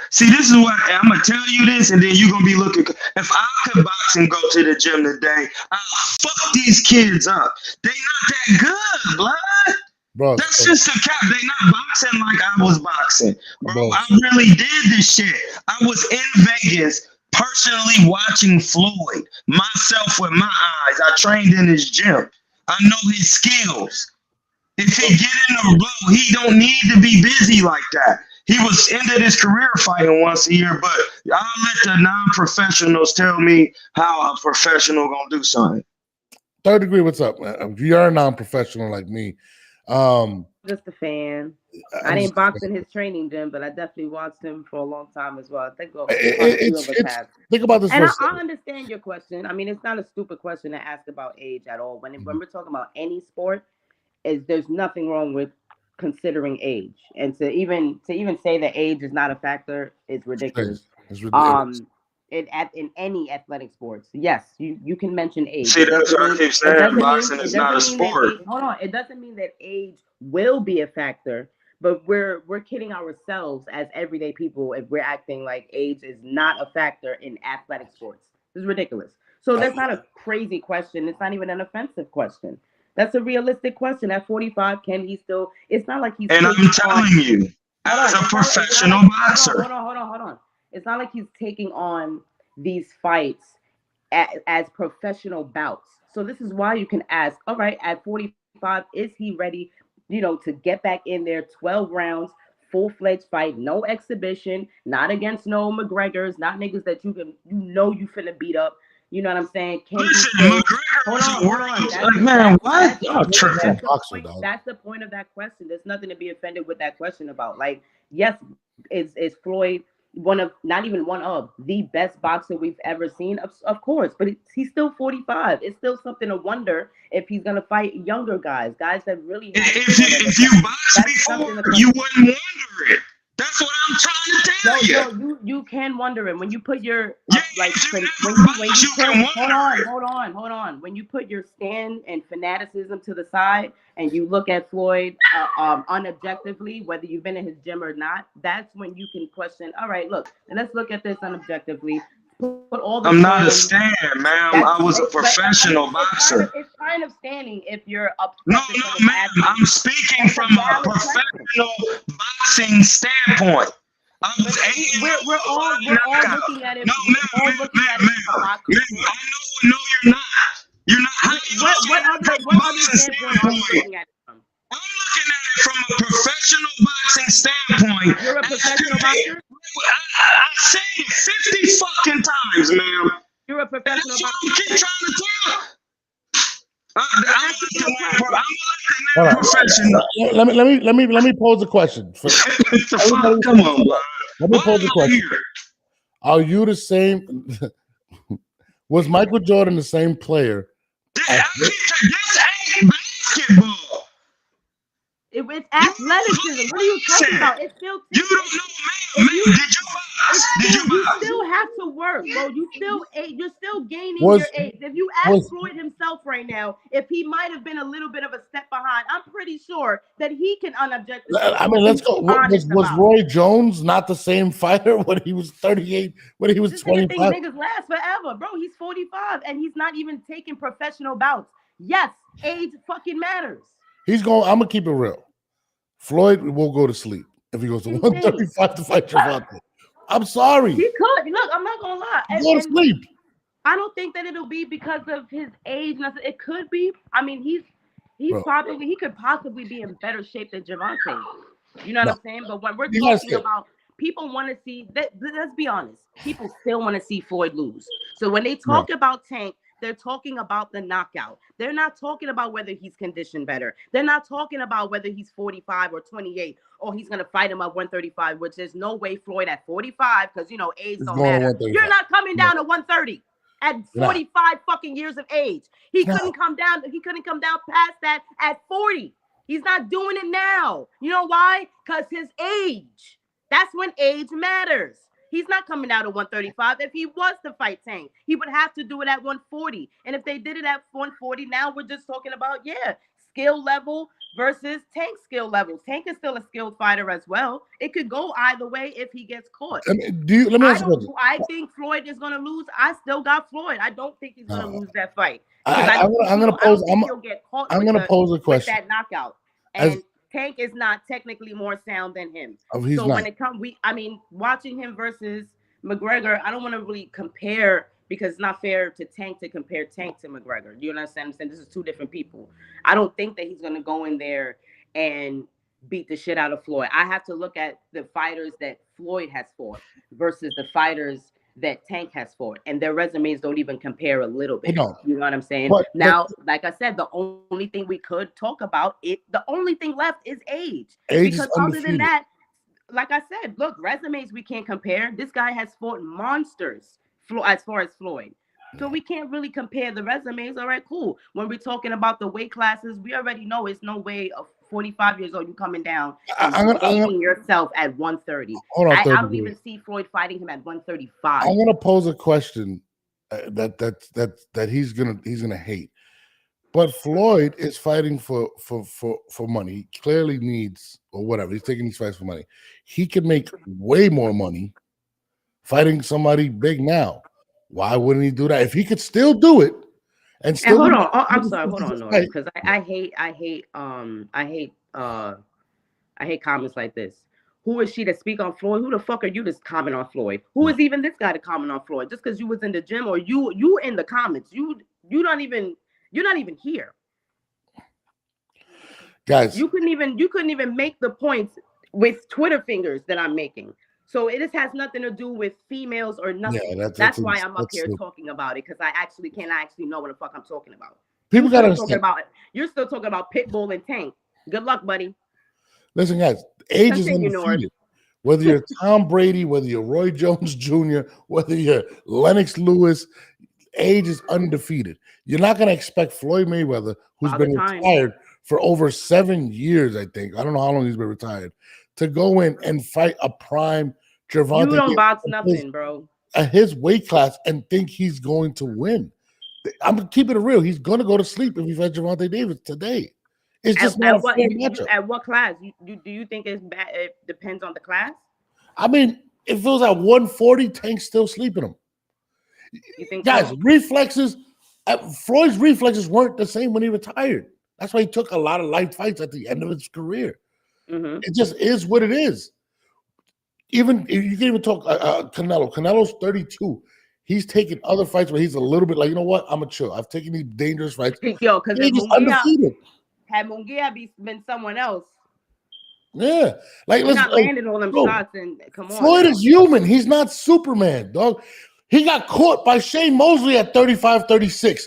see, this is what I'm gonna tell you this, and then you're gonna be looking. If I could box and go to the gym today, I'll fuck these kids up. They not that good, blood. Bro, that's just a cap. They not boxing like I was boxing, bro. I really did this shit. I was in Vegas personally watching Floyd, myself with my eyes, I trained in his gym. I know his skills. If he get in a blow, he don't need to be busy like that. He was ended his career fighting once a year, but I'll let the non-professionals tell me how a professional gonna do something. Third degree, what's up? If you are a non-professional like me, just a fan. I didn't box in his training gym, but I definitely watched him for a long time as well. I think think about this. And I understand your question. I mean, it's not a stupid question to ask about age at all. When we're talking about any sport, there's nothing wrong with considering age, and to even say that age is not a factor is ridiculous. It's ridiculous. In any athletic sports, yes, you can mention age. See, that's what I keep saying. Boxing is not a sport. Hold on, it doesn't mean that age will be a factor, but we're kidding ourselves as everyday people if we're acting like age is not a factor in athletic sports. This is ridiculous. So that's not a crazy question. It's not even an offensive question. That's a realistic question. At 45, can he still? It's not like he's. And I'm telling you, as a professional boxer. Hold on. It's not like he's taking on these fights as professional bouts. So this is why you can ask, all right, at 45, is he ready, to get back in there 12 rounds, full-fledged fight, no exhibition, not against no McGregors, not niggas that you finna beat up. You know what I'm saying? Hold on. Man, what? That's the point of that question. There's nothing to be offended with that question about. Like, yes, is Floyd not even one of the best boxer we've ever seen? Of course, but he's still 45. It's still something to wonder if he's gonna fight younger guys that really. If you boxed before, you wouldn't wonder it. That's what I'm trying to tell you. No, you can wonder it when you put your hold on. When you put your stand and fanaticism to the side and you look at Floyd unobjectively, whether you've been in his gym or not, that's when you can question. All right, look, let's look at this unobjectively. I'm not a stand, ma'am. I was a professional boxer. It's kind of standing if you're up. No, ma'am. I'm speaking from a professional boxing standpoint. I was we're all looking at it. No, ma'am. I know you're not. You're not. What other standpoint are you looking at it from? I'm looking at it from a professional boxing standpoint. You're a professional boxer? I said it 50 fucking times, ma'am. You're a professional boxer. I keep trying to tell. I'm a professional. Let me pose a question. Come on, bro. Let me pose a question. Are you the same? Was Michael Jordan the same player? This ain't basketball. It's athleticism. What are you talking about? It's still. You don't know, man. Did you box? You still have to work, bro. You're still gaining your age. If you ask Floyd himself right now, if he might have been a little bit of a step behind, I'm pretty sure that he can unobjectively. I mean, let's go. Was Roy Jones not the same fighter when he was 38? When he was 25? Niggas last forever, bro. He's 45 and he's not even taking professional bouts. Yes, age fucking matters. I'm gonna keep it real. Floyd will go to sleep if he goes to 135 to fight Gervonta. I'm sorry. He could. Look, I'm not gonna lie. Go to sleep. I don't think that it'll be because of his age. It could be. I mean, he could possibly be in better shape than Gervonta. You know what I'm saying? But when we're talking about people want to see that, let's be honest, people still want to see Floyd lose. So when they talk about Tank, they're talking about the knockout. They're not talking about whether he's conditioned better. They're not talking about whether he's 45 or 28 or he's going to fight him at 135, which there's no way Floyd at 45, because, age don't matter. You're not coming down to 130 at 45 fucking years of age. He couldn't come down past that at 40. He's not doing it now. You know why? Because his age. That's when age matters. He's not coming out at 135. If he was to fight Tank, he would have to do it at 140. And if they did it at 140, now we're just talking about, skill level versus Tank skill levels. Tank is still a skilled fighter as well. It could go either way if he gets caught. I think Floyd is going to lose. I still got Floyd. I don't think he's going to lose that fight. I'm going to pose a question. With that knockout. And Tank is not technically more sound than him. When it comes, watching him versus McGregor, I don't want to really compare because it's not fair to Tank to compare Tank to McGregor. Do you understand? I'm saying this is two different people. I don't think that he's going to go in there and beat the shit out of Floyd. I have to look at the fighters that Floyd has fought versus the fighters that Tank has fought, and their resumes don't even compare a little bit. You know what I'm saying? Now, like I said, the only thing we could talk about, the only thing left is age. Because other than that, like I said, look, resumes we can't compare. This guy has fought monsters as far as Floyd. So we can't really compare the resumes. All right, cool. When we're talking about the weight classes, we already know it's no way of 45 years old you coming down and making yourself at 130. I don't even see Floyd fighting him at 135. I'm gonna pose a question that he's gonna hate. But Floyd is fighting for money. He clearly needs, or whatever. He's taking these fights for money. He can make way more money fighting somebody big now. Why wouldn't he do that? If he could still do it and still hold on. Oh, I'm sorry, hold on, Nora, because I hate comments like this. Who is she to speak on Floyd? Who the fuck are you to comment on Floyd? Who is even this guy to comment on Floyd? Just because you was in the gym or you in the comments, you're not even here. Guys, you couldn't even make the points with Twitter fingers that I'm making. So it just has nothing to do with females or nothing. Yeah, that's why I'm up here talking about it, because I actually know what the fuck I'm talking about. People gotta understand. You're still talking about Pitbull and Tank. Good luck, buddy. Listen, guys, age is undefeated. Whether you're Tom Brady, whether you're Roy Jones Jr., whether you're Lennox Lewis, age is undefeated. You're not going to expect Floyd Mayweather, who's been retired for over 7 years, I think. I don't know how long he's been retired, to go in and fight a prime Gervonta. You don't box nothing, bro. At his weight class and think he's going to win. I'm keeping it real. He's going to go to sleep if he fights Gervonta Davis today. It's just not a fair matchup. At what class? Do you think it's bad? It depends on the class? I mean, if it was at 140, Tank's still sleeping him. You think, guys, reflexes, Floyd's reflexes weren't the same when he retired. That's why he took a lot of light fights at the end of his career. Mm-hmm. It just is what it is. Even you can even talk Canelo. Canelo's 32. He's taking other fights where he's a little bit like, you know what? I'm a chill. I've taken these dangerous fights. Yo, because undefeated. Had Munguia been someone else. Yeah, like he's not landing all them shots. And come on, Floyd is human. He's not Superman, dog. He got caught by Shane Mosley at 35-36.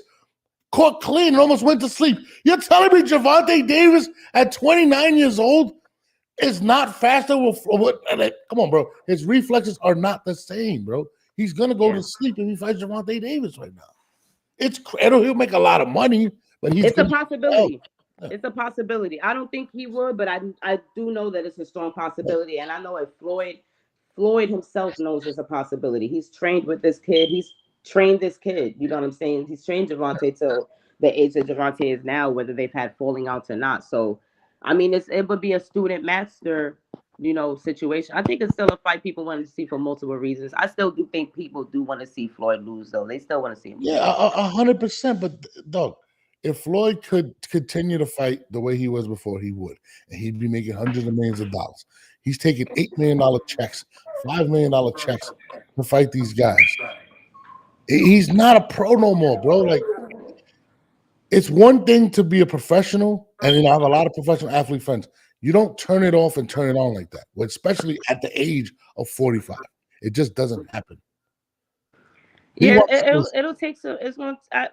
Caught clean and almost went to sleep. You're telling me Gervonta Davis at 29 years old is not faster? Come on, bro. His reflexes are not the same, bro. He's going to go to sleep if he fights Gervonta Davis right now. He'll make a lot of money, but it's a possibility. It's a possibility. I don't think he would, but I do know that it's a strong possibility. And I know if Floyd himself knows it's a possibility. He's trained with this kid. He's trained this kid. You know what I'm saying? He's trained Gervonta to the age that Gervonta is now, whether they've had falling outs or not. So, I mean, it would be a student master, situation. I think it's still a fight people want to see for multiple reasons. I still do think people do want to see Floyd lose, though. They still want to see him. Yeah, 100%. But, dog, if Floyd could continue to fight the way he was before, he would. And he'd be making hundreds of millions of dollars. He's taking $8 million checks, $5 million checks to fight these guys. He's not a pro no more, bro. Like, it's one thing to be a professional, and I have a lot of professional athlete friends. You don't turn it off and turn it on like that, especially at the age of 45. It just doesn't happen. Yeah, it'll take some. It's going to,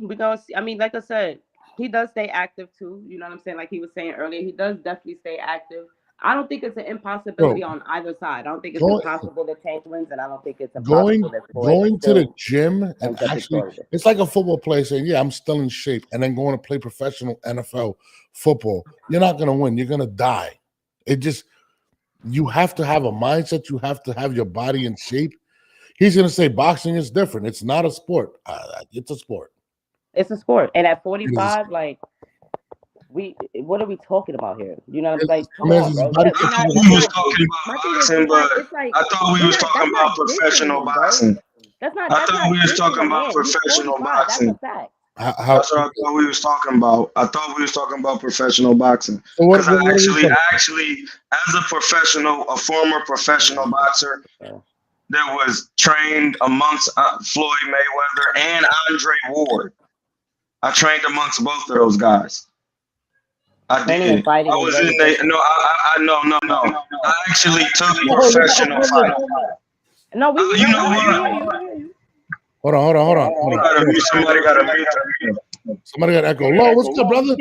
we're going to see. I mean, like I said, he does stay active too. You know what I'm saying? Like he was saying earlier, he does definitely stay active. I don't think it's an impossibility on either side. I don't think it's impossible that Tank wins, and I don't think it's impossible that Floyd going to the gym and actually, it's like a football player saying, "Yeah, I'm still in shape," and then going to play professional NFL football. You're not going to win. You're going to die. You have to have a mindset. You have to have your body in shape. He's going to say boxing is different. It's not a sport. It's a sport. It's a sport, and at 45, like. What are we talking about here? You know, like, come on, bro. I thought we was talking about boxing, but I thought we was talking about professional boxing. I thought we was talking about professional boxing. That's what I thought we was talking about. I thought we was talking about professional boxing. Because I actually, as a professional, a former professional boxer, that was trained amongst Floyd Mayweather and Andre Ward. I trained amongst both of those guys. I did. I was in the no. I actually took professional fighting. No, you know what? Hold on. Somebody got a mute. Somebody got echo. Lo, what's up, brother?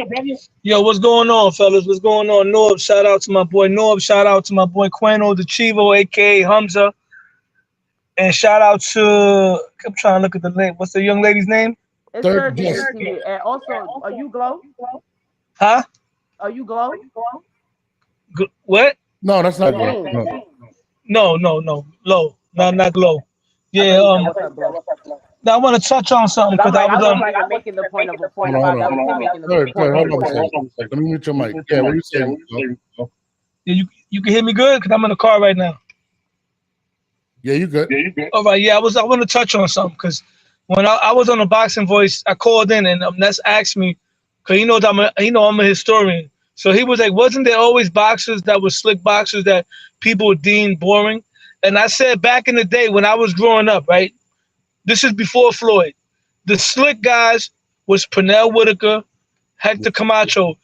Yo, what's going on, fellas? What's going on? Norb, shout out to my boy Norb. Shout out to my boy Queno the Chivo, aka Hamza. And shout out to, I'm trying to look at the name. What's the young lady's name? It's Third Guest. And also, are you Glow? Huh? Are you Glow? What? No, that's not Glow. No. Low. Not Glow. Yeah, now I want to touch on something because I was making the point of a point about that. Hold on a second. Let me mute your mic. Yeah, what are you saying? Yeah, you can hear me good because I'm in the car right now. Yeah, you good. All right, yeah, I want to touch on something because when I was on the Boxing Voice, I called in and Ness asked me because he knows I'm a historian. So he was like, wasn't there always boxers that were slick boxers that people deemed boring? And I said back in the day when I was growing up, right? This is before Floyd. The slick guys was Pernell Whitaker, Hector Camacho.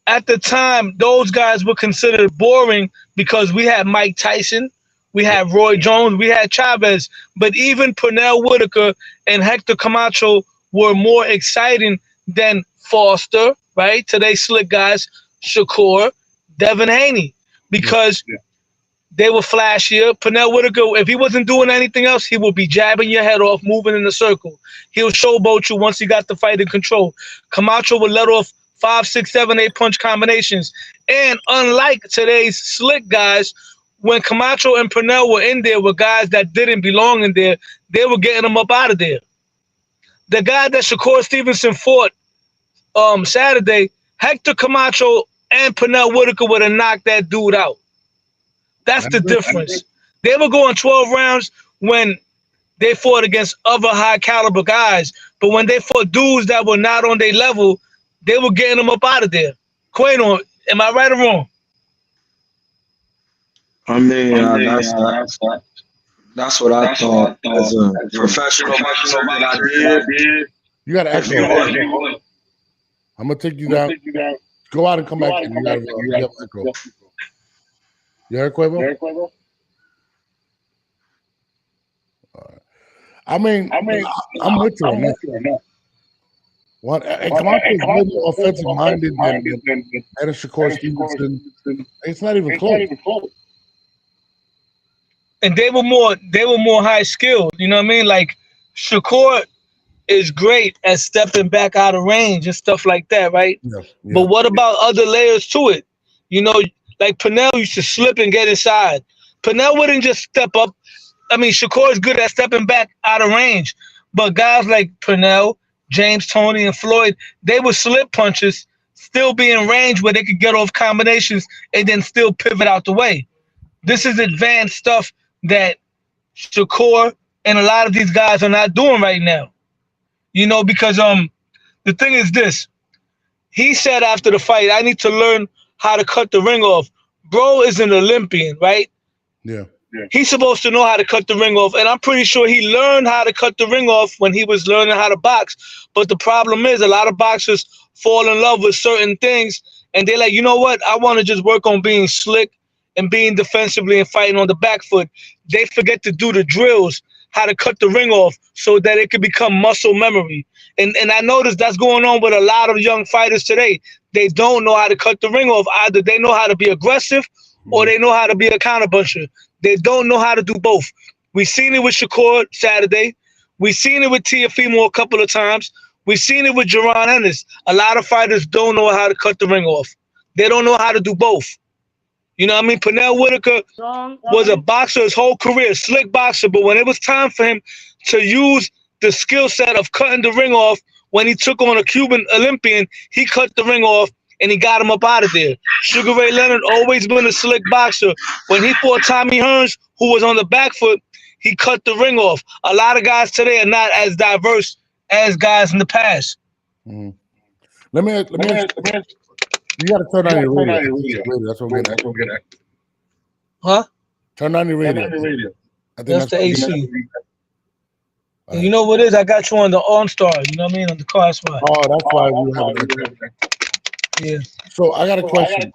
At the time, those guys were considered boring because we had Mike Tyson, we had Roy Jones, we had Chavez. But even Pernell Whitaker and Hector Camacho were more exciting than Foster, right? Today, slick guys, Shakur, Devin Haney, because they were flashier. Pernell Whitaker, if he wasn't doing anything else, he would be jabbing your head off, moving in a circle. He'll showboat you once he got the fight in control. Camacho would let off 5, 6, 7, 8 punch combinations. And unlike today's slick guys, when Camacho and Pernell were in there with guys that didn't belong in there, they were getting them up out of there. The guy that Shakur Stevenson fought Saturday, Hector Camacho and Pernell Whitaker would have knocked that dude out. That's the difference. They were going 12 rounds when they fought against other high caliber guys, but when they fought dudes that were not on their level, they were getting them up out of there. Queno, am I right or wrong? I mean, that's what I thought as a professional boxer that I did. You got to echo. I'm gonna take you down. Go out and come back. You got echo. You heard Quavo? I mean, I'm with you on that. Camacho is way more offensive minded than Shakur Stevenson. It's not even close. And they were more high skilled. You know what I mean? Like Shakur is great at stepping back out of range and stuff like that, right? Yeah. But what about other layers to it? You know, like Pernell used to slip and get inside. Pernell wouldn't just step up. I mean, Shakur is good at stepping back out of range. But guys like Pernell, James Toney, and Floyd, they were slip punches, still be in range where they could get off combinations and then still pivot out the way. This is advanced stuff that Shakur and a lot of these guys are not doing right now. You know, because the thing is this. He said after the fight, I need to learn how to cut the ring off. Bro is an Olympian, right? Yeah. He's supposed to know how to cut the ring off. And I'm pretty sure he learned how to cut the ring off when he was learning how to box. But the problem is a lot of boxers fall in love with certain things. And they're like, you know what? I want to just work on being slick and being defensively and fighting on the back foot. They forget to do the drills, how to cut the ring off so that it can become muscle memory. And I noticed that's going on with a lot of young fighters today. They don't know how to cut the ring off. Either they know how to be aggressive or they know how to be a counterpuncher. They don't know how to do both. We seen it with Shakur Saturday. We seen it with Teofimo a couple of times. We seen it with Jaron Ennis. A lot of fighters don't know how to cut the ring off. They don't know how to do both. You know what I mean? Pernell Whitaker was a boxer his whole career, slick boxer, but when it was time for him to use the skill set of cutting the ring off, when he took on a Cuban Olympian, he cut the ring off and he got him up out of there. Sugar Ray Leonard always been a slick boxer. When he fought Tommy Hearns, who was on the back foot, he cut the ring off. A lot of guys today are not as diverse as guys in the past. Mm-hmm. Let me you got to turn on your radio. That's what we're getting at. Huh? Turn on your radio. I think That's the AC. Right. You know what it is? I got you on the OnStar. You know what I mean? On the car. That's why. Oh, that's why we have an Yeah. So I got a question.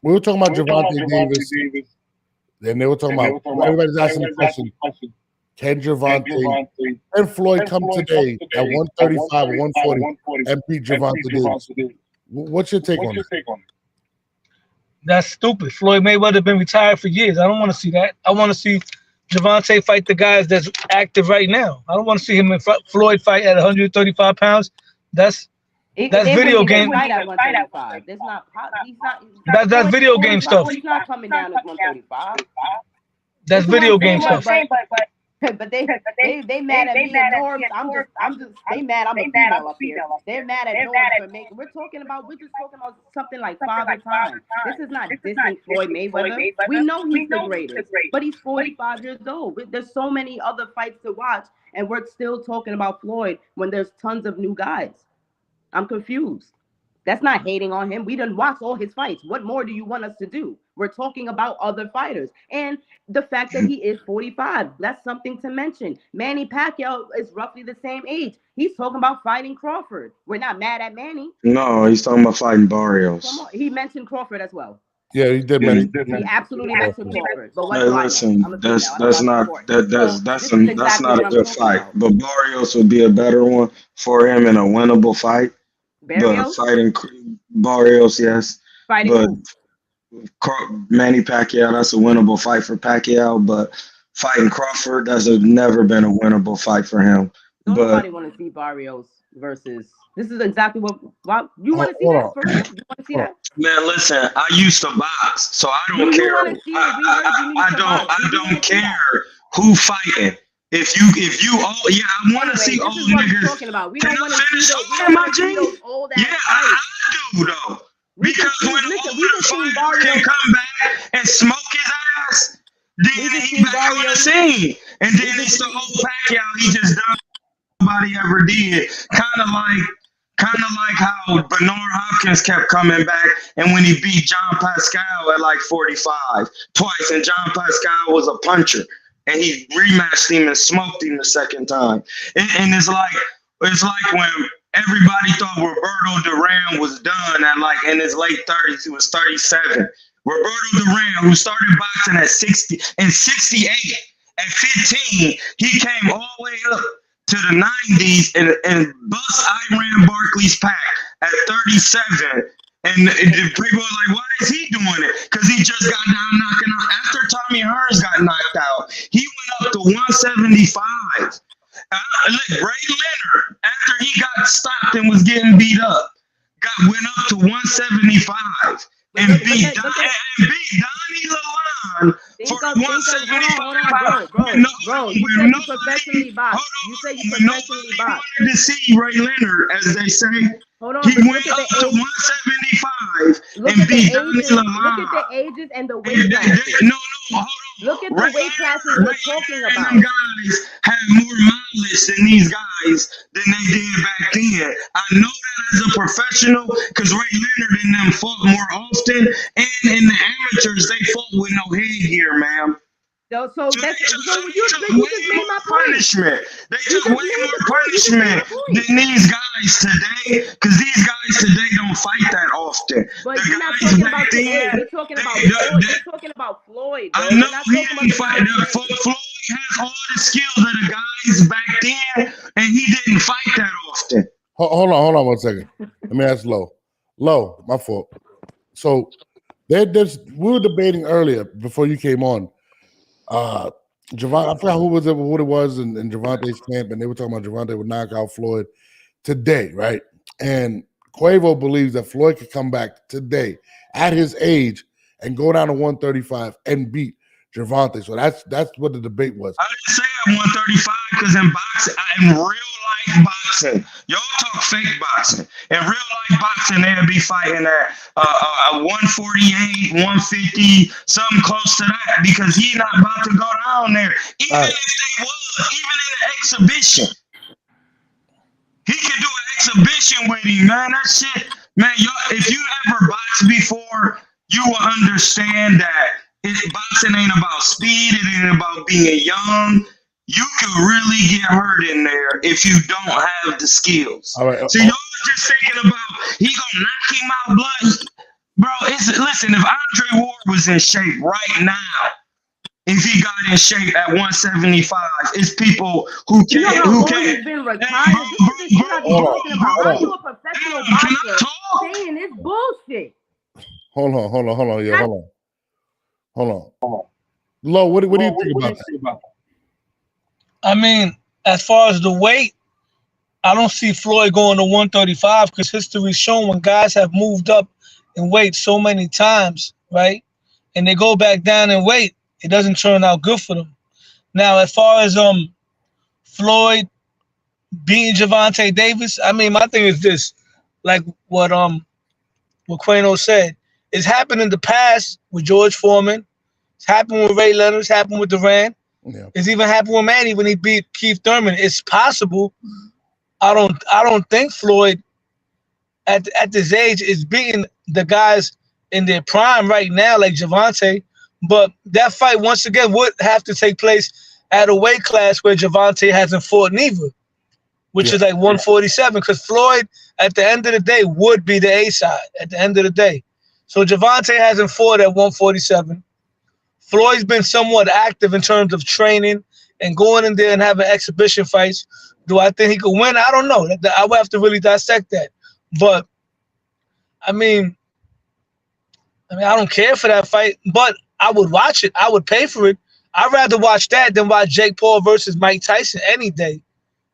We were talking about Gervonta Davis, and they were talking about everybody's asking the question: can Gervonta and Floyd come today at 135 or 140 and beat Gervonta Davis? What's your take on that? That's stupid. Floyd Mayweather been retired for years. I don't want to see that. I want to see Gervonta fight the guys that's active right now. I don't want to see him and Floyd fight at 135 pounds. That's video game. Fight at 135. There's not. He's not. That's video game stuff. He's not coming down at 135. That's video game stuff. But they mad at me and Norm. I'm just they mad. I'm a female up here. They're mad at Norm for making. We're just talking about something like Father Time. This is not dissing Floyd Mayweather. We know he's the greatest, but he's 45 years old. There's so many other fights to watch, and we're still talking about Floyd when there's tons of new guys. I'm confused. That's not hating on him. We didn't watch all his fights. What more do you want us to do? We're talking about other fighters. And the fact that he is 45, that's something to mention. Manny Pacquiao is roughly the same age. He's talking about fighting Crawford. We're not mad at Manny. No, he's talking about fighting Barrios. He mentioned Crawford as well. Yeah, he did mention. He absolutely mentioned Crawford. But hey, listen, that's not a good fight. But Barrios would be a better one for him in a winnable fight. Barrios? But fighting Barrios, yes. Fighting Manny Pacquiao, that's a winnable fight for Pacquiao. But fighting Crawford, that's never been a winnable fight for him. Nobody want to see Barrios versus. This is exactly what you want to see that for real? You want to see that? Man, listen, I used to box, so I don't care. I don't care who fighting. If you I want to see old niggas. Talking about. We don't want to see those old ass I do though. Because when older fighter can come back and smoke his ass, then he back on the scene. And then it's the old Pacquiao he just done nobody ever did. Kind of like how Bernard Hopkins kept coming back, and when he beat John Pascal at like 45 twice, and John Pascal was a puncher, and he rematched him and smoked him the second time. And it's like when everybody thought Roberto Duran was done at like in his late 30s. He was 37. Roberto Duran, who started boxing at 60 and 68, at 15, he came all the way up to the 90s and bust Iran Barkley's pack at 37. And people are like, why is he doing it? Because he just got down knocking out. After Tommy Hearns got knocked out, he went up to 175. Look, Ray Leonard, after he got stopped and was getting beat up, went up to 175 and beat Donnie Lalonde for 175. Bro, you said you professionally boxed. You said you professionally boxed. Wanted to see Ray Leonard, as they say. Hold on, he went up to 175 and beat Donnie Lalonde. Look at the ages and the weight classes. No, hold on. Look at the weight classes we're talking about. Them guys had more mileage than these guys than they did back then. I know that as a professional, because Ray Leonard and them fought more often, and in the amateurs they fought with no headgear, ma'am. So you just made my punishment. They took way more punishment than these guys today, because these guys today don't fight that often. But you're not talking about today. You're talking about Floyd. You're talking about Floyd. Bro. I know he didn't fight that. Floyd has all the skills of the guys back then, and he didn't fight that often. Hold on 1 second. Let me ask Lo, my fault. So we were debating earlier before you came on. I forgot who it was in Gervonta's camp, and they were talking about Gervonta would knock out Floyd today, right? And Quavo believes that Floyd could come back today at his age and go down to 135 and beat Gervonta. So that's what the debate was. I didn't say at 135 because in boxing, in real life boxing, y'all talk fake boxing. In real life boxing, they'll be fighting at 148, 150, something close to that, because he's not about to go down there. Even if they was, even in the exhibition, he could do an exhibition with him, man. That shit, man. Y'all, if you ever boxed before, you will understand that Boxing ain't about speed. It ain't about being young. You could really get hurt in there if you don't have the skills. All right. So y'all just thinking about he gonna knock him out, blood, bro. Listen. If Andre Ward was in shape right now, if he got in shape at 175, it's people who can't. You know how who long can't. he's been retired? This is the shit I be talking about. Are you a professional boxer saying this bullshit? Hold on, yo, hold on. Lo, what do you think about that? I mean, as far as the weight, I don't see Floyd going to 135 because history's shown when guys have moved up in weight so many times, right? And they go back down in weight, it doesn't turn out good for them. Now, as far as Floyd beating Gervonta Davis, I mean, my thing is this, like what Quano said. It's happened in the past with George Foreman. It's happened with Ray Leonard. It's happened with Duran. Yeah. It's even happened with Manny when he beat Keith Thurman. It's possible. I don't think Floyd at this age is beating the guys in their prime right now, like Gervonta. But that fight once again would have to take place at a weight class where Gervonta hasn't fought neither, which is like 147. Because Floyd, at the end of the day, would be the A side at the end of the day. So Gervonta hasn't fought at 147. Floyd's been somewhat active in terms of training and going in there and having exhibition fights. Do I think he could win? I don't know. I would have to really dissect that. But, I mean, I don't care for that fight, but I would watch it. I would pay for it. I'd rather watch that than watch Jake Paul versus Mike Tyson any day,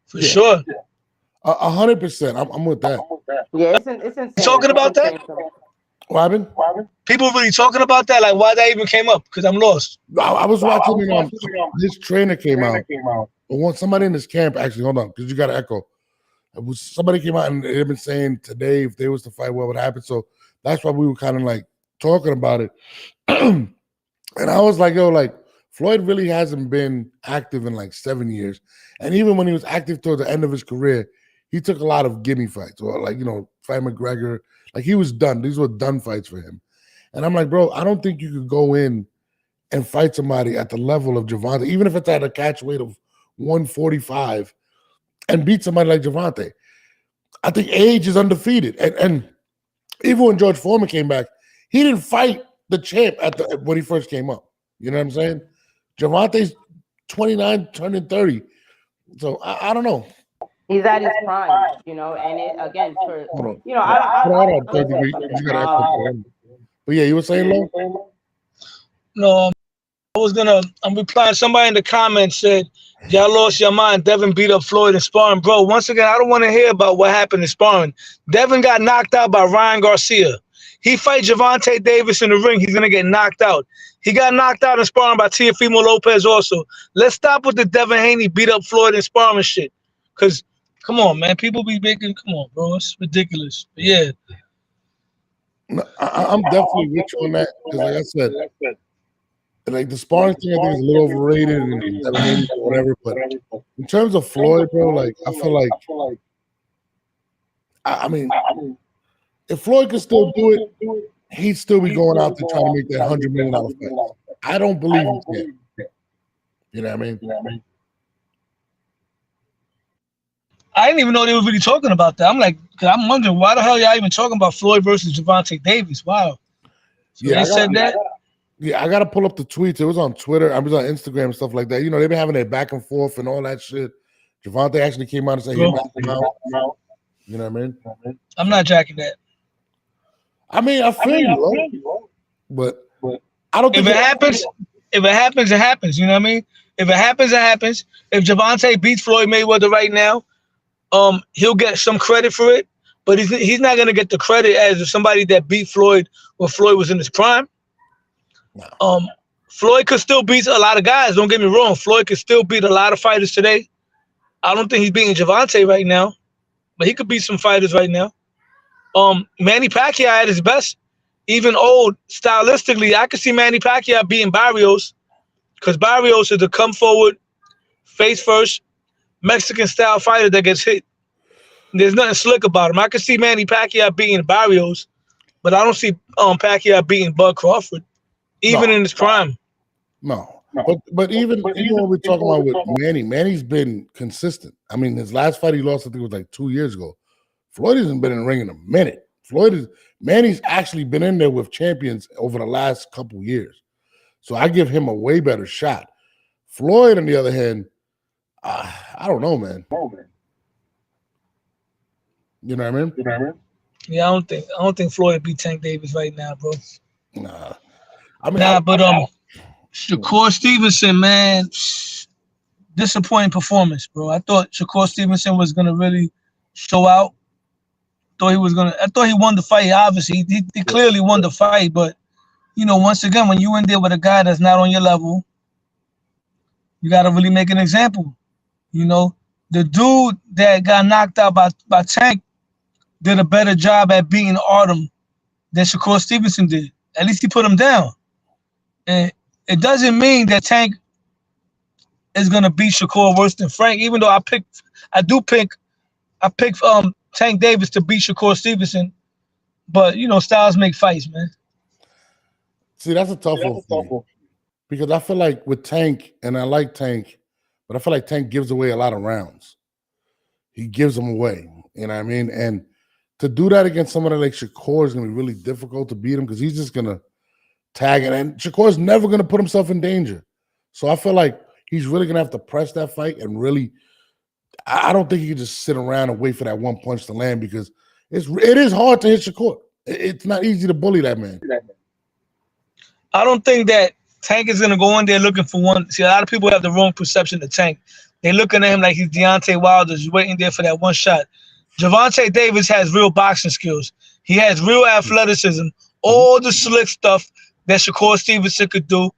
for sure. 100%. I'm with that. Yeah, it's insane. You talking about that? What happened? People really talking about that? Like, why that even came up? Because I'm lost. I was watching this trainer came out. But somebody in this camp, actually, hold on, because you got to echo. Somebody came out and they've been saying today if they was to fight, what would happen? So that's why we were kind of like talking about it. And I was like, yo, like Floyd really hasn't been active in like 7 years. And even when he was active towards the end of his career, he took a lot of gimme fights or like, fight McGregor. Like he was done. These were done fights for him. And I'm like, bro, I don't think you could go in and fight somebody at the level of Gervonta, even if it's at a catch weight of 145 and beat somebody like Gervonta. I think age is undefeated. And even when George Foreman came back, he didn't fight the champ when he first came up. You know what I'm saying? Gervonta's 29, turning 30. So I don't know. He's at his prime, and it again for But yeah, you were saying, Lo? No, I'm replying. Somebody in the comments said, y'all lost your mind. Devin beat up Floyd in sparring. Bro, once again, I don't want to hear about what happened in sparring. Devin got knocked out by Ryan Garcia. He fight Gervonta Davis in the ring. He's going to get knocked out. He got knocked out in sparring by Teofimo Lopez also. Let's stop with the Devin Haney beat up Floyd in sparring shit. Because, come on, man. People be making, come on, bro. It's ridiculous. But yeah. No, I'm definitely with you on that. Because like I said, like the sparring thing, I think is a little overrated and whatever. But in terms of Floyd, bro, like I feel like, I mean, if Floyd could still do it, he'd still be going out there trying to make that $100 million fight. I don't believe he can. You know what I mean? I didn't even know they were really talking about that. I'm wondering why the hell y'all even talking about Floyd versus Gervonta Davis? Wow. So they said that. Yeah, I gotta pull up the tweets. It was on Twitter. I was on Instagram and stuff like that. They've been having their back and forth and all that shit. Gervonta actually came out and said he knocked him out. You know what I mean? I'm not jacking that. I mean, I feel you, but I don't think if it happens, it happens. You know what I mean? If it happens, it happens. If Gervonta beats Floyd Mayweather right now, he'll get some credit for it, but he's not gonna get the credit as somebody that beat Floyd when Floyd was in his prime. Floyd could still beat a lot of guys. Don't get me wrong. Floyd could still beat a lot of fighters today. I don't think he's beating Gervonta right now, but he could beat some fighters right now. Manny Pacquiao at his best, even old stylistically, I could see Manny Pacquiao beating Barrios because Barrios is the come forward, face first, Mexican style fighter that gets hit. There's nothing slick about him. I could see Manny Pacquiao beating Barrios, but I don't see Pacquiao beating Bud Crawford. even in his prime. No. But even when we're talking about with Manny's been consistent. I mean, his last fight he lost, I think it was like 2 years ago. Floyd hasn't been in the ring in a minute. Manny's actually been in there with champions over the last couple years. So I give him a way better shot. Floyd, on the other hand, I don't know, man. You know what I mean? Yeah, I don't think Floyd beat Tank Davis right now, bro. Nah. But Shakur Stevenson, man, disappointing performance, bro. I thought Shakur Stevenson was gonna really show out. I thought he won the fight. Obviously, he clearly won the fight, but you know, once again, when you in there with a guy that's not on your level, you got to really make an example. You know, the dude that got knocked out by Tank did a better job at beating Artem than Shakur Stevenson did. At least he put him down. And it doesn't mean that Tank is gonna beat Shakur worse than Frank, even though I pick Tank Davis to beat Shakur Stevenson. But you know, styles make fights, man. See, that's a tough one for me. Because I feel like with Tank, and I like Tank, but I feel like Tank gives away a lot of rounds. He gives them away. You know what I mean? And to do that against somebody like Shakur is going to be really difficult to beat him because he's just going to tag it. And Shakur's never going to put himself in danger. So I feel like he's really going to have to press that fight and really – I don't think he can just sit around and wait for that one punch to land because it is hard to hit Shakur. It's not easy to bully that man. I don't think that Tank is going to go in there looking for one. See, a lot of people have the wrong perception of Tank. They're looking at him like he's Deontay Wilder, just waiting there for that one shot. Gervonta Davis has real boxing skills. He has real athleticism. All the slick stuff that Shakur Stevenson could do,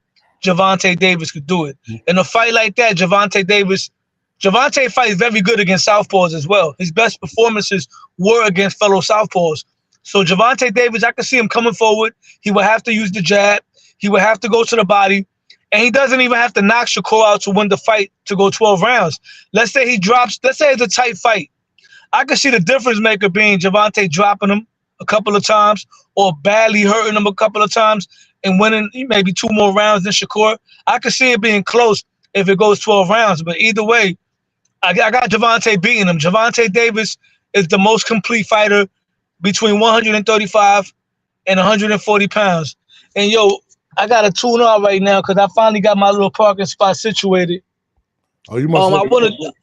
Gervonta Davis could do it. In a fight like that, Gervonta fights very good against southpaws as well. His best performances were against fellow southpaws. So Gervonta Davis, I can see him coming forward. He would have to use the jab. He would have to go to the body. And he doesn't even have to knock Shakur out to win the fight to go 12 rounds. Let's say it's a tight fight. I could see the difference maker being Gervonta dropping him a couple of times or badly hurting him a couple of times and winning maybe 2 more rounds than Shakur. I could see it being close if it goes 12 rounds. But either way, I got Gervonta beating him. Gervonta Davis is the most complete fighter between 135 and 140 pounds. And, yo, I got to tune out right now because I finally got my little parking spot situated. Oh, you must.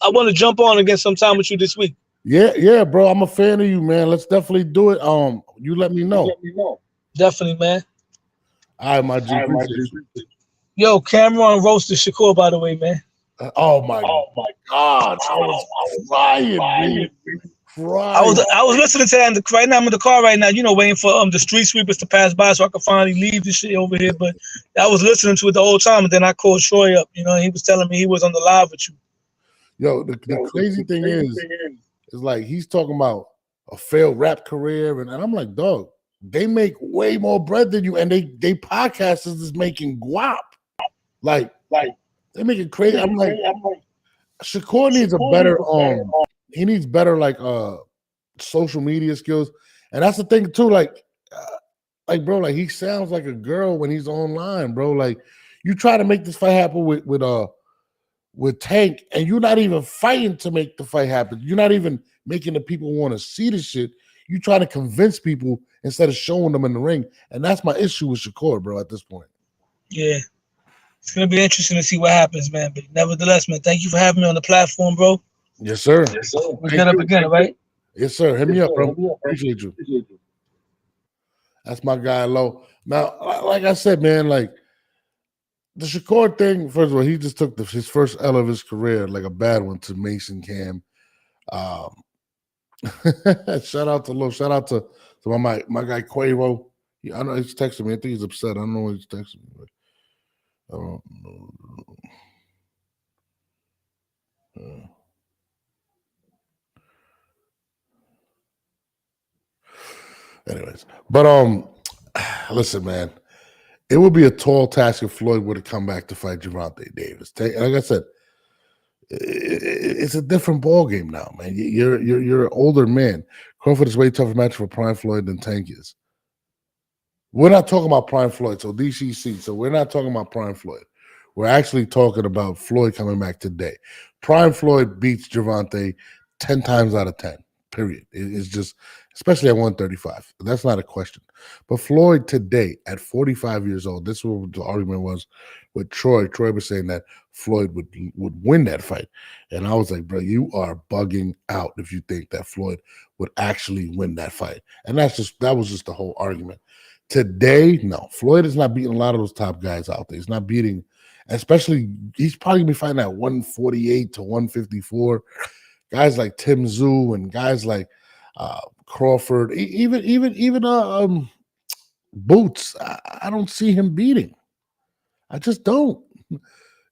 I want to jump on and get some time with you this week. Yeah, bro. I'm a fan of you, man. Let's definitely do it. You let me know. Definitely, man. All right, my G. Yo, Cam'ron roasted Shakur, by the way, man. Oh my God! I was crying, man. I was listening to that right now. I'm in the car right now, you know, waiting for the street sweepers to pass by so I could finally leave this shit over here. But I was listening to it the whole time, and then I called Troy up. You know, and he was telling me he was on the live with you. Yo, the crazy thing is like he's talking about a failed rap career, and I'm like, dog, they make way more bread than you, and they podcasters is making guap, like they make it crazy. I'm like, Shakur needs a better he needs better like social media skills, and that's the thing too. Like bro, like he sounds like a girl when he's online, bro. Like you try to make this fight happen with Tank, and you're not even fighting to make the fight happen. You're not even making the people want to see the shit. You try to convince people instead of showing them in the ring, and that's my issue with Shakur, bro. At this point, yeah, it's gonna be interesting to see what happens, man. But nevertheless, man, thank you for having me on the platform, bro. Yes, sir. We'll get up again, right? Yes, sir. Hit me up, bro. Appreciate you. That's my guy, Low. Now, like I said, man, like the Shakur thing, first of all, he just took his first L of his career, like a bad one, to Mase and Cam. Shout out to Low. Shout out to my guy Quavo. I know he's texting me. I think he's upset. I don't know what he's texting me. But I don't know. Anyways, but listen, man, it would be a tall task if Floyd would have come back to fight Gervonta Davis. Like I said, it's a different ball game now, man. You're an older man. Crawford is way tougher match for Prime Floyd than Tank is. We're not talking about Prime Floyd, so DCC. So we're not talking about Prime Floyd. We're actually talking about Floyd coming back today. Prime Floyd beats Gervonta 10 times out of 10, period. It's just, especially at 135. That's not a question. But Floyd today, at 45 years old, this is what the argument was with Troy. Troy was saying that Floyd would win that fight. And I was like, bro, you are bugging out if you think that Floyd would actually win that fight. And that was just the whole argument. Today, no. Floyd is not beating a lot of those top guys out there. He's not beating, especially, he's probably going to be fighting at 148 to 154. Guys like Tim Tszyu and guys like Crawford, even Boots, I don't see him beating. I just don't. You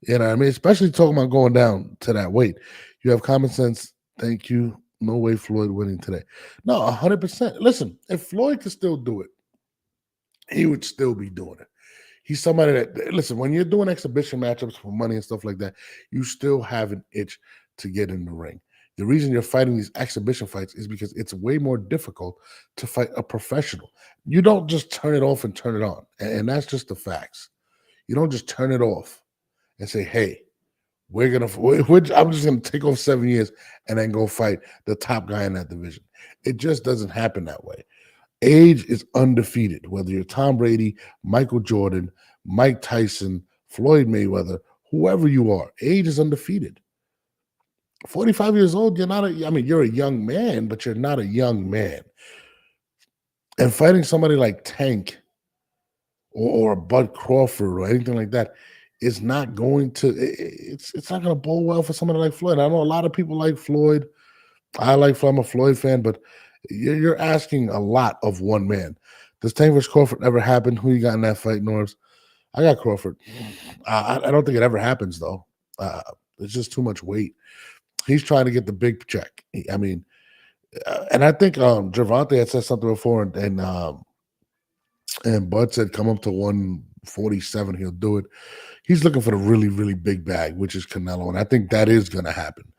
know what I mean? Especially talking about going down to that weight. You have common sense. Thank you. No way Floyd winning today. No, 100%. Listen, if Floyd could still do it, he would still be doing it. He's somebody that, listen, when you're doing exhibition matchups for money and stuff like that, you still have an itch to get in the ring. The reason you're fighting these exhibition fights is because it's way more difficult to fight a professional. You don't just turn it off and turn it on. And that's just the facts. You don't just turn it off and say, hey, I'm just going to take off 7 years and then go fight the top guy in that division. It just doesn't happen that way. Age is undefeated, whether you're Tom Brady, Michael Jordan, Mike Tyson, Floyd Mayweather, whoever you are. Age is undefeated. 45 years old, you're a young man, but you're not a young man. And fighting somebody like Tank or Bud Crawford or anything like that is not going to, it's not going to bode well for somebody like Floyd. I know a lot of people like Floyd. I'm a Floyd fan, but you're asking a lot of one man. Does Tank vs. Crawford ever happen? Who you got in that fight, Norris? I got Crawford. I don't think it ever happens, though. It's just too much weight. He's trying to get the big check. I mean, and I think Gervonta had said something before, and Bud said come up to 147, he'll do it. He's looking for the really, really big bag, which is Canelo, and I think that is going to happen.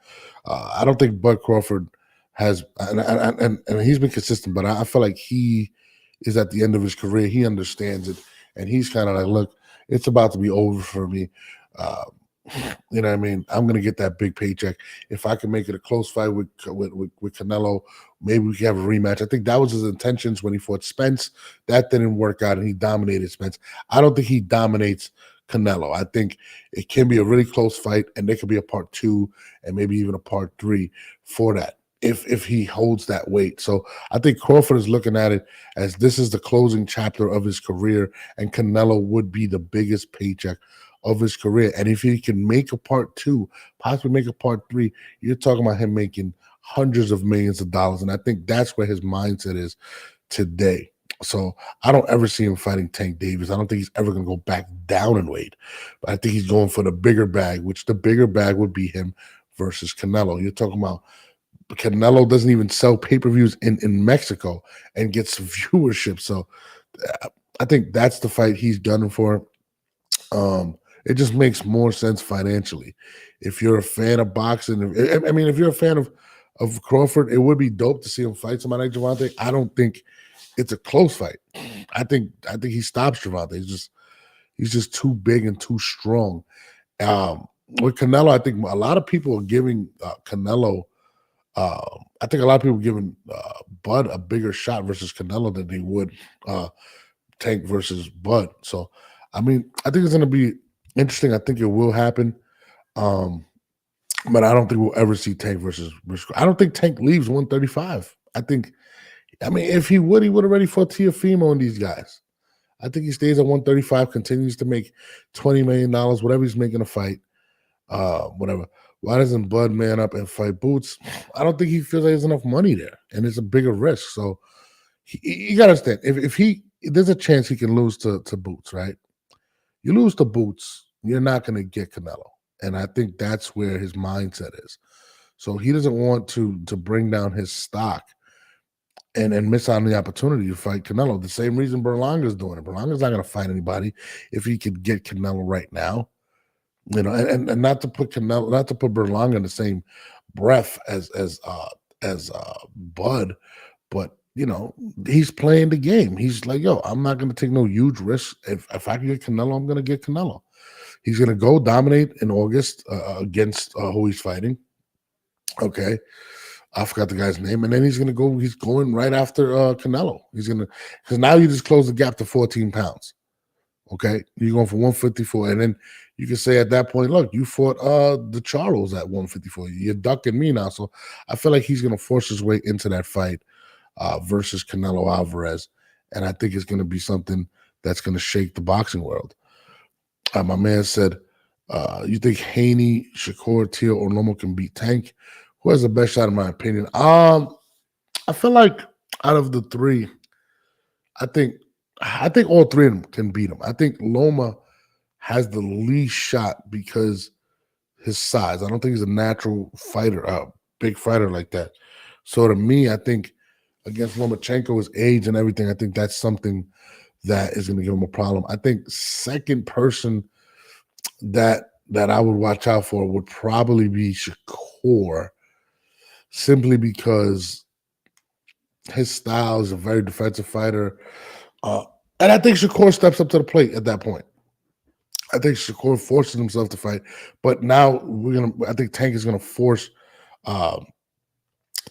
I don't think Bud Crawford has, and he's been consistent, but I feel like he is at the end of his career. He understands it, and he's kind of like, look, it's about to be over for me. You know what I mean? I'm going to get that big paycheck. If I can make it a close fight with Canelo, maybe we can have a rematch. I think that was his intentions when he fought Spence. That didn't work out, and he dominated Spence. I don't think he dominates Canelo. I think it can be a really close fight, and there could be a part 2 and maybe even a part 3 for that if he holds that weight. So I think Crawford is looking at it as this is the closing chapter of his career, and Canelo would be the biggest paycheck of his career. And if he can make a part 2, possibly make a part 3, you're talking about him making hundreds of millions of dollars. And I think that's where his mindset is today. So I don't ever see him fighting Tank Davis. I don't think he's ever going to go back down in weight. But I think he's going for the bigger bag, which the bigger bag would be him versus Canelo. You're talking about Canelo doesn't even sell pay-per-views in Mexico and gets viewership. So I think that's the fight he's gunning for. It just makes more sense financially. If you're a fan of boxing, if you're a fan of Crawford, it would be dope to see him fight somebody like Gervonta. I don't think it's a close fight. I think he stops Gervonta. He's just too big and too strong. With Canelo, I think a lot of people are giving Canelo. I think a lot of people are giving Bud a bigger shot versus Canelo than they would Tank versus Bud. So, I mean, I think it's going to be interesting. I think it will happen. But I don't think we'll ever see Tank versus I don't think Tank leaves 135. If he would already fought Teofimo and these guys. I think he stays at 135, continues to make $20 million, whatever he's making a fight. Whatever. Why doesn't Bud man up and fight Boots? I don't think he feels like there's enough money there, and it's a bigger risk. So you got to understand, if there's a chance he can lose to Boots, right? You lose to Boots, you're not going to get Canelo. And I think that's where his mindset is. So he doesn't want to bring down his stock and miss out on the opportunity to fight Canelo. The same reason Berlanga's doing it. Berlanga's not going to fight anybody if he could get Canelo right now. You know, and not to put Berlanga in the same breath as Bud, but you know, he's playing the game. He's like, yo, I'm not going to take no huge risk. If I can get Canelo, I'm going to get Canelo. He's going to go dominate in August against who he's fighting. Okay. I forgot the guy's name. And then he's going right after Canelo. Because now you just close the gap to 14 pounds. Okay. You're going for 154. And then you can say at that point, look, you fought the Charles at 154. You're ducking me now. So I feel like he's going to force his way into that fight versus Canelo Alvarez. And I think it's going to be something that's going to shake the boxing world. My man said, you think Haney, Shakur, Teal, or Lomo can beat Tank? Who has the best shot, in my opinion? I feel like out of the three, I think all three of them can beat him. I think Loma has the least shot because his size. I don't think he's a natural fighter, big fighter like that. So to me, I think against Lomachenko, his age and everything, I think that's something that is going to give him a problem. I think second person that I would watch out for would probably be Shakur, simply because his style is a very defensive fighter. And I think Shakur steps up to the plate at that point. I think Shakur forces himself to fight. But now I think Tank is gonna force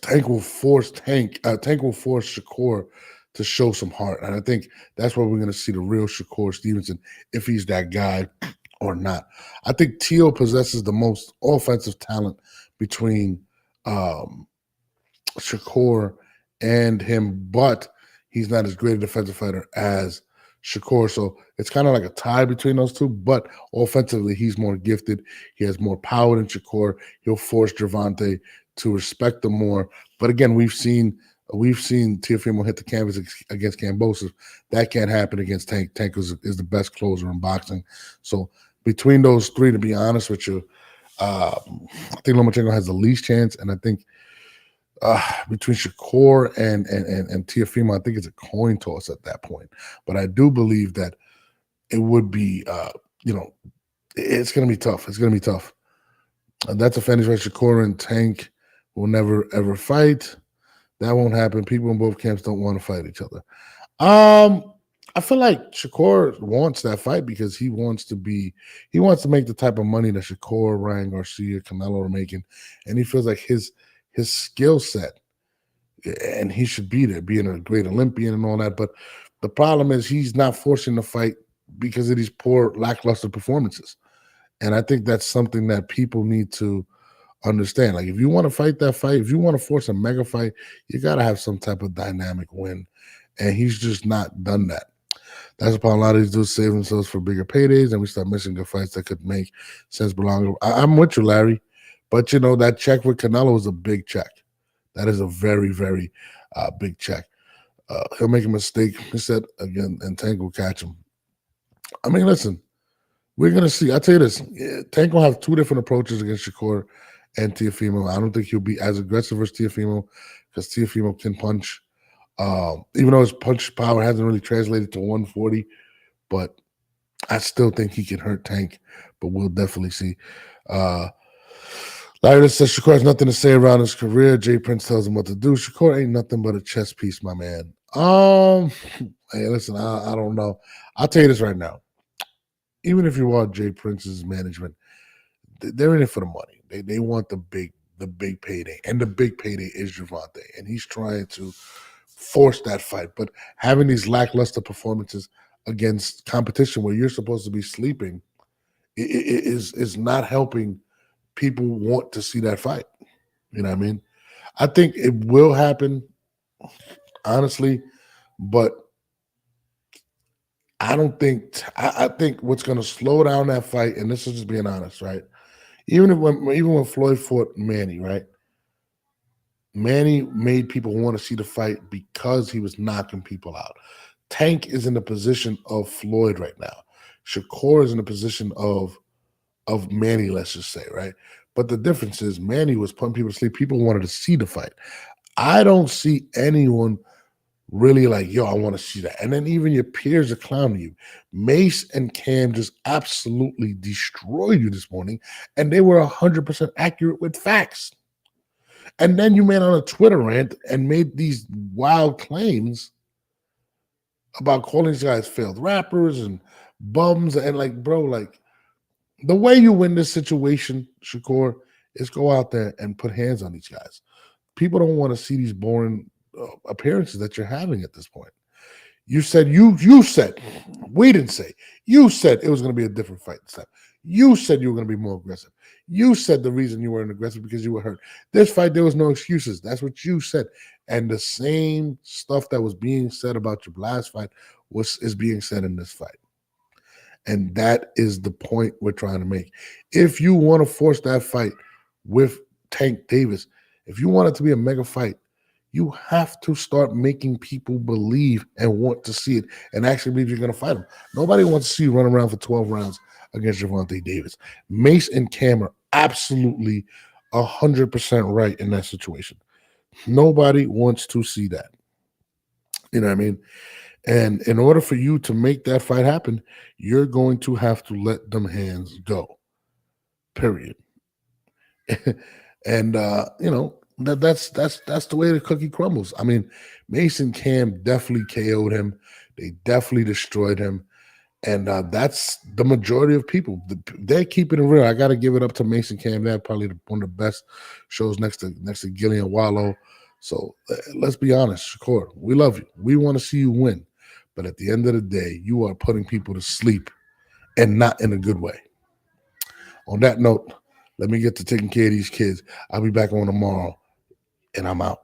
Tank will force Shakur to show some heart. And I think that's where we're gonna see the real Shakur Stevenson, if he's that guy or not. I think Teal possesses the most offensive talent between Shakur and him, but he's not as great a defensive fighter as Shakur. So it's kind of like a tie between those two, but offensively, he's more gifted. He has more power than Shakur. He'll force Gervonta to respect him more. But again, we've seen Teofimo hit the canvas against Kambosos. That can't happen against Tank. Tank is the best closer in boxing. So between those three, to be honest with you, I think Lomachenko has the least chance, and I think between Shakur and Teofimo, I think it's a coin toss at that point. But I do believe that it would be, it's going to be tough. It's going to be tough. That's a finish right. Shakur and Tank will never, ever fight. That won't happen. People in both camps don't want to fight each other. I feel like Shakur wants that fight because he wants to make the type of money that Shakur, Ryan Garcia, Canelo are making. And he feels like his skill set, and he should be there, being a great Olympian and all that. But the problem is he's not forcing the fight because of these poor, lackluster performances. And I think that's something that people need to understand. Like, if you want to fight that fight, if you want to force a mega fight, you got to have some type of dynamic win. And he's just not done that. That's why a lot of these dudes save themselves for bigger paydays, and we start missing good fights that could make sense belong. I'm with you, Larry. But, that check with Canelo is a big check. That is a very, very big check. He'll make a mistake, he said, again, and Tank will catch him. I mean, listen, we're going to see. I'll tell you this. Tank will have two different approaches against Shakur and Teofimo. I don't think he'll be as aggressive as Teofimo because Teofimo can punch. Even though his punch power hasn't really translated to 140, but I still think he can hurt Tank, but we'll definitely see. Larry says Shakur has nothing to say around his career. Jay Prince tells him what to do. Shakur ain't nothing but a chess piece, my man. Hey, listen, I don't know. I'll tell you this right now. Even if you are Jay Prince's management, they're in it for the money. They want the big payday, and the big payday is Gervonta, and he's trying to force that fight. But having these lackluster performances against competition where you're supposed to be sleeping is not helping people want to see that fight. You know what I mean? I think it will happen, honestly, but I don't think I think what's going to slow down that fight, and this is just being honest, right? Even when Floyd fought Manny, right? Manny made people want to see the fight because he was knocking people out. Tank is in the position of Floyd right now. Shakur is in the position of Manny, let's just say, right? But the difference is Manny was putting people to sleep. People wanted to see the fight. I don't see anyone really like, yo, I want to see that. And then even your peers are clowning you. Mase and Cam just absolutely destroyed you this morning, and they were 100% accurate with facts. And then you went on a Twitter rant and made these wild claims about calling these guys failed rappers and bums. And like, bro, like the way you win this situation, Shakur, is go out there and put hands on these guys. People don't want to see these boring appearances that you're having at this point. You said you said, we didn't say, you said it was going to be a different fight this time. You said you were going to be more aggressive. You said the reason you weren't aggressive because you were hurt. This fight, there was no excuses. That's what you said. And the same stuff that was being said about your last fight is being said in this fight. And that is the point we're trying to make. If you want to force that fight with Tank Davis, if you want it to be a mega fight, you have to start making people believe and want to see it and actually believe you're going to fight him. Nobody wants to see you run around for 12 rounds against Gervonta Davis. Mase and Cam are absolutely 100% right in that situation. Nobody wants to see that. You know what I mean? And in order for you to make that fight happen, you're going to have to let them hands go. Period. And you know, that's the way the cookie crumbles. I mean, Mase and Cam definitely KO'd him. They definitely destroyed him. And that's the majority of people. They're keeping it real. I got to give it up to Mase and Cam. They're probably one of the best shows next to Gillian Wallow. So let's be honest, Shakur, we love you. We want to see you win. But at the end of the day, you are putting people to sleep and not in a good way. On that note, let me get to taking care of these kids. I'll be back on tomorrow, and I'm out.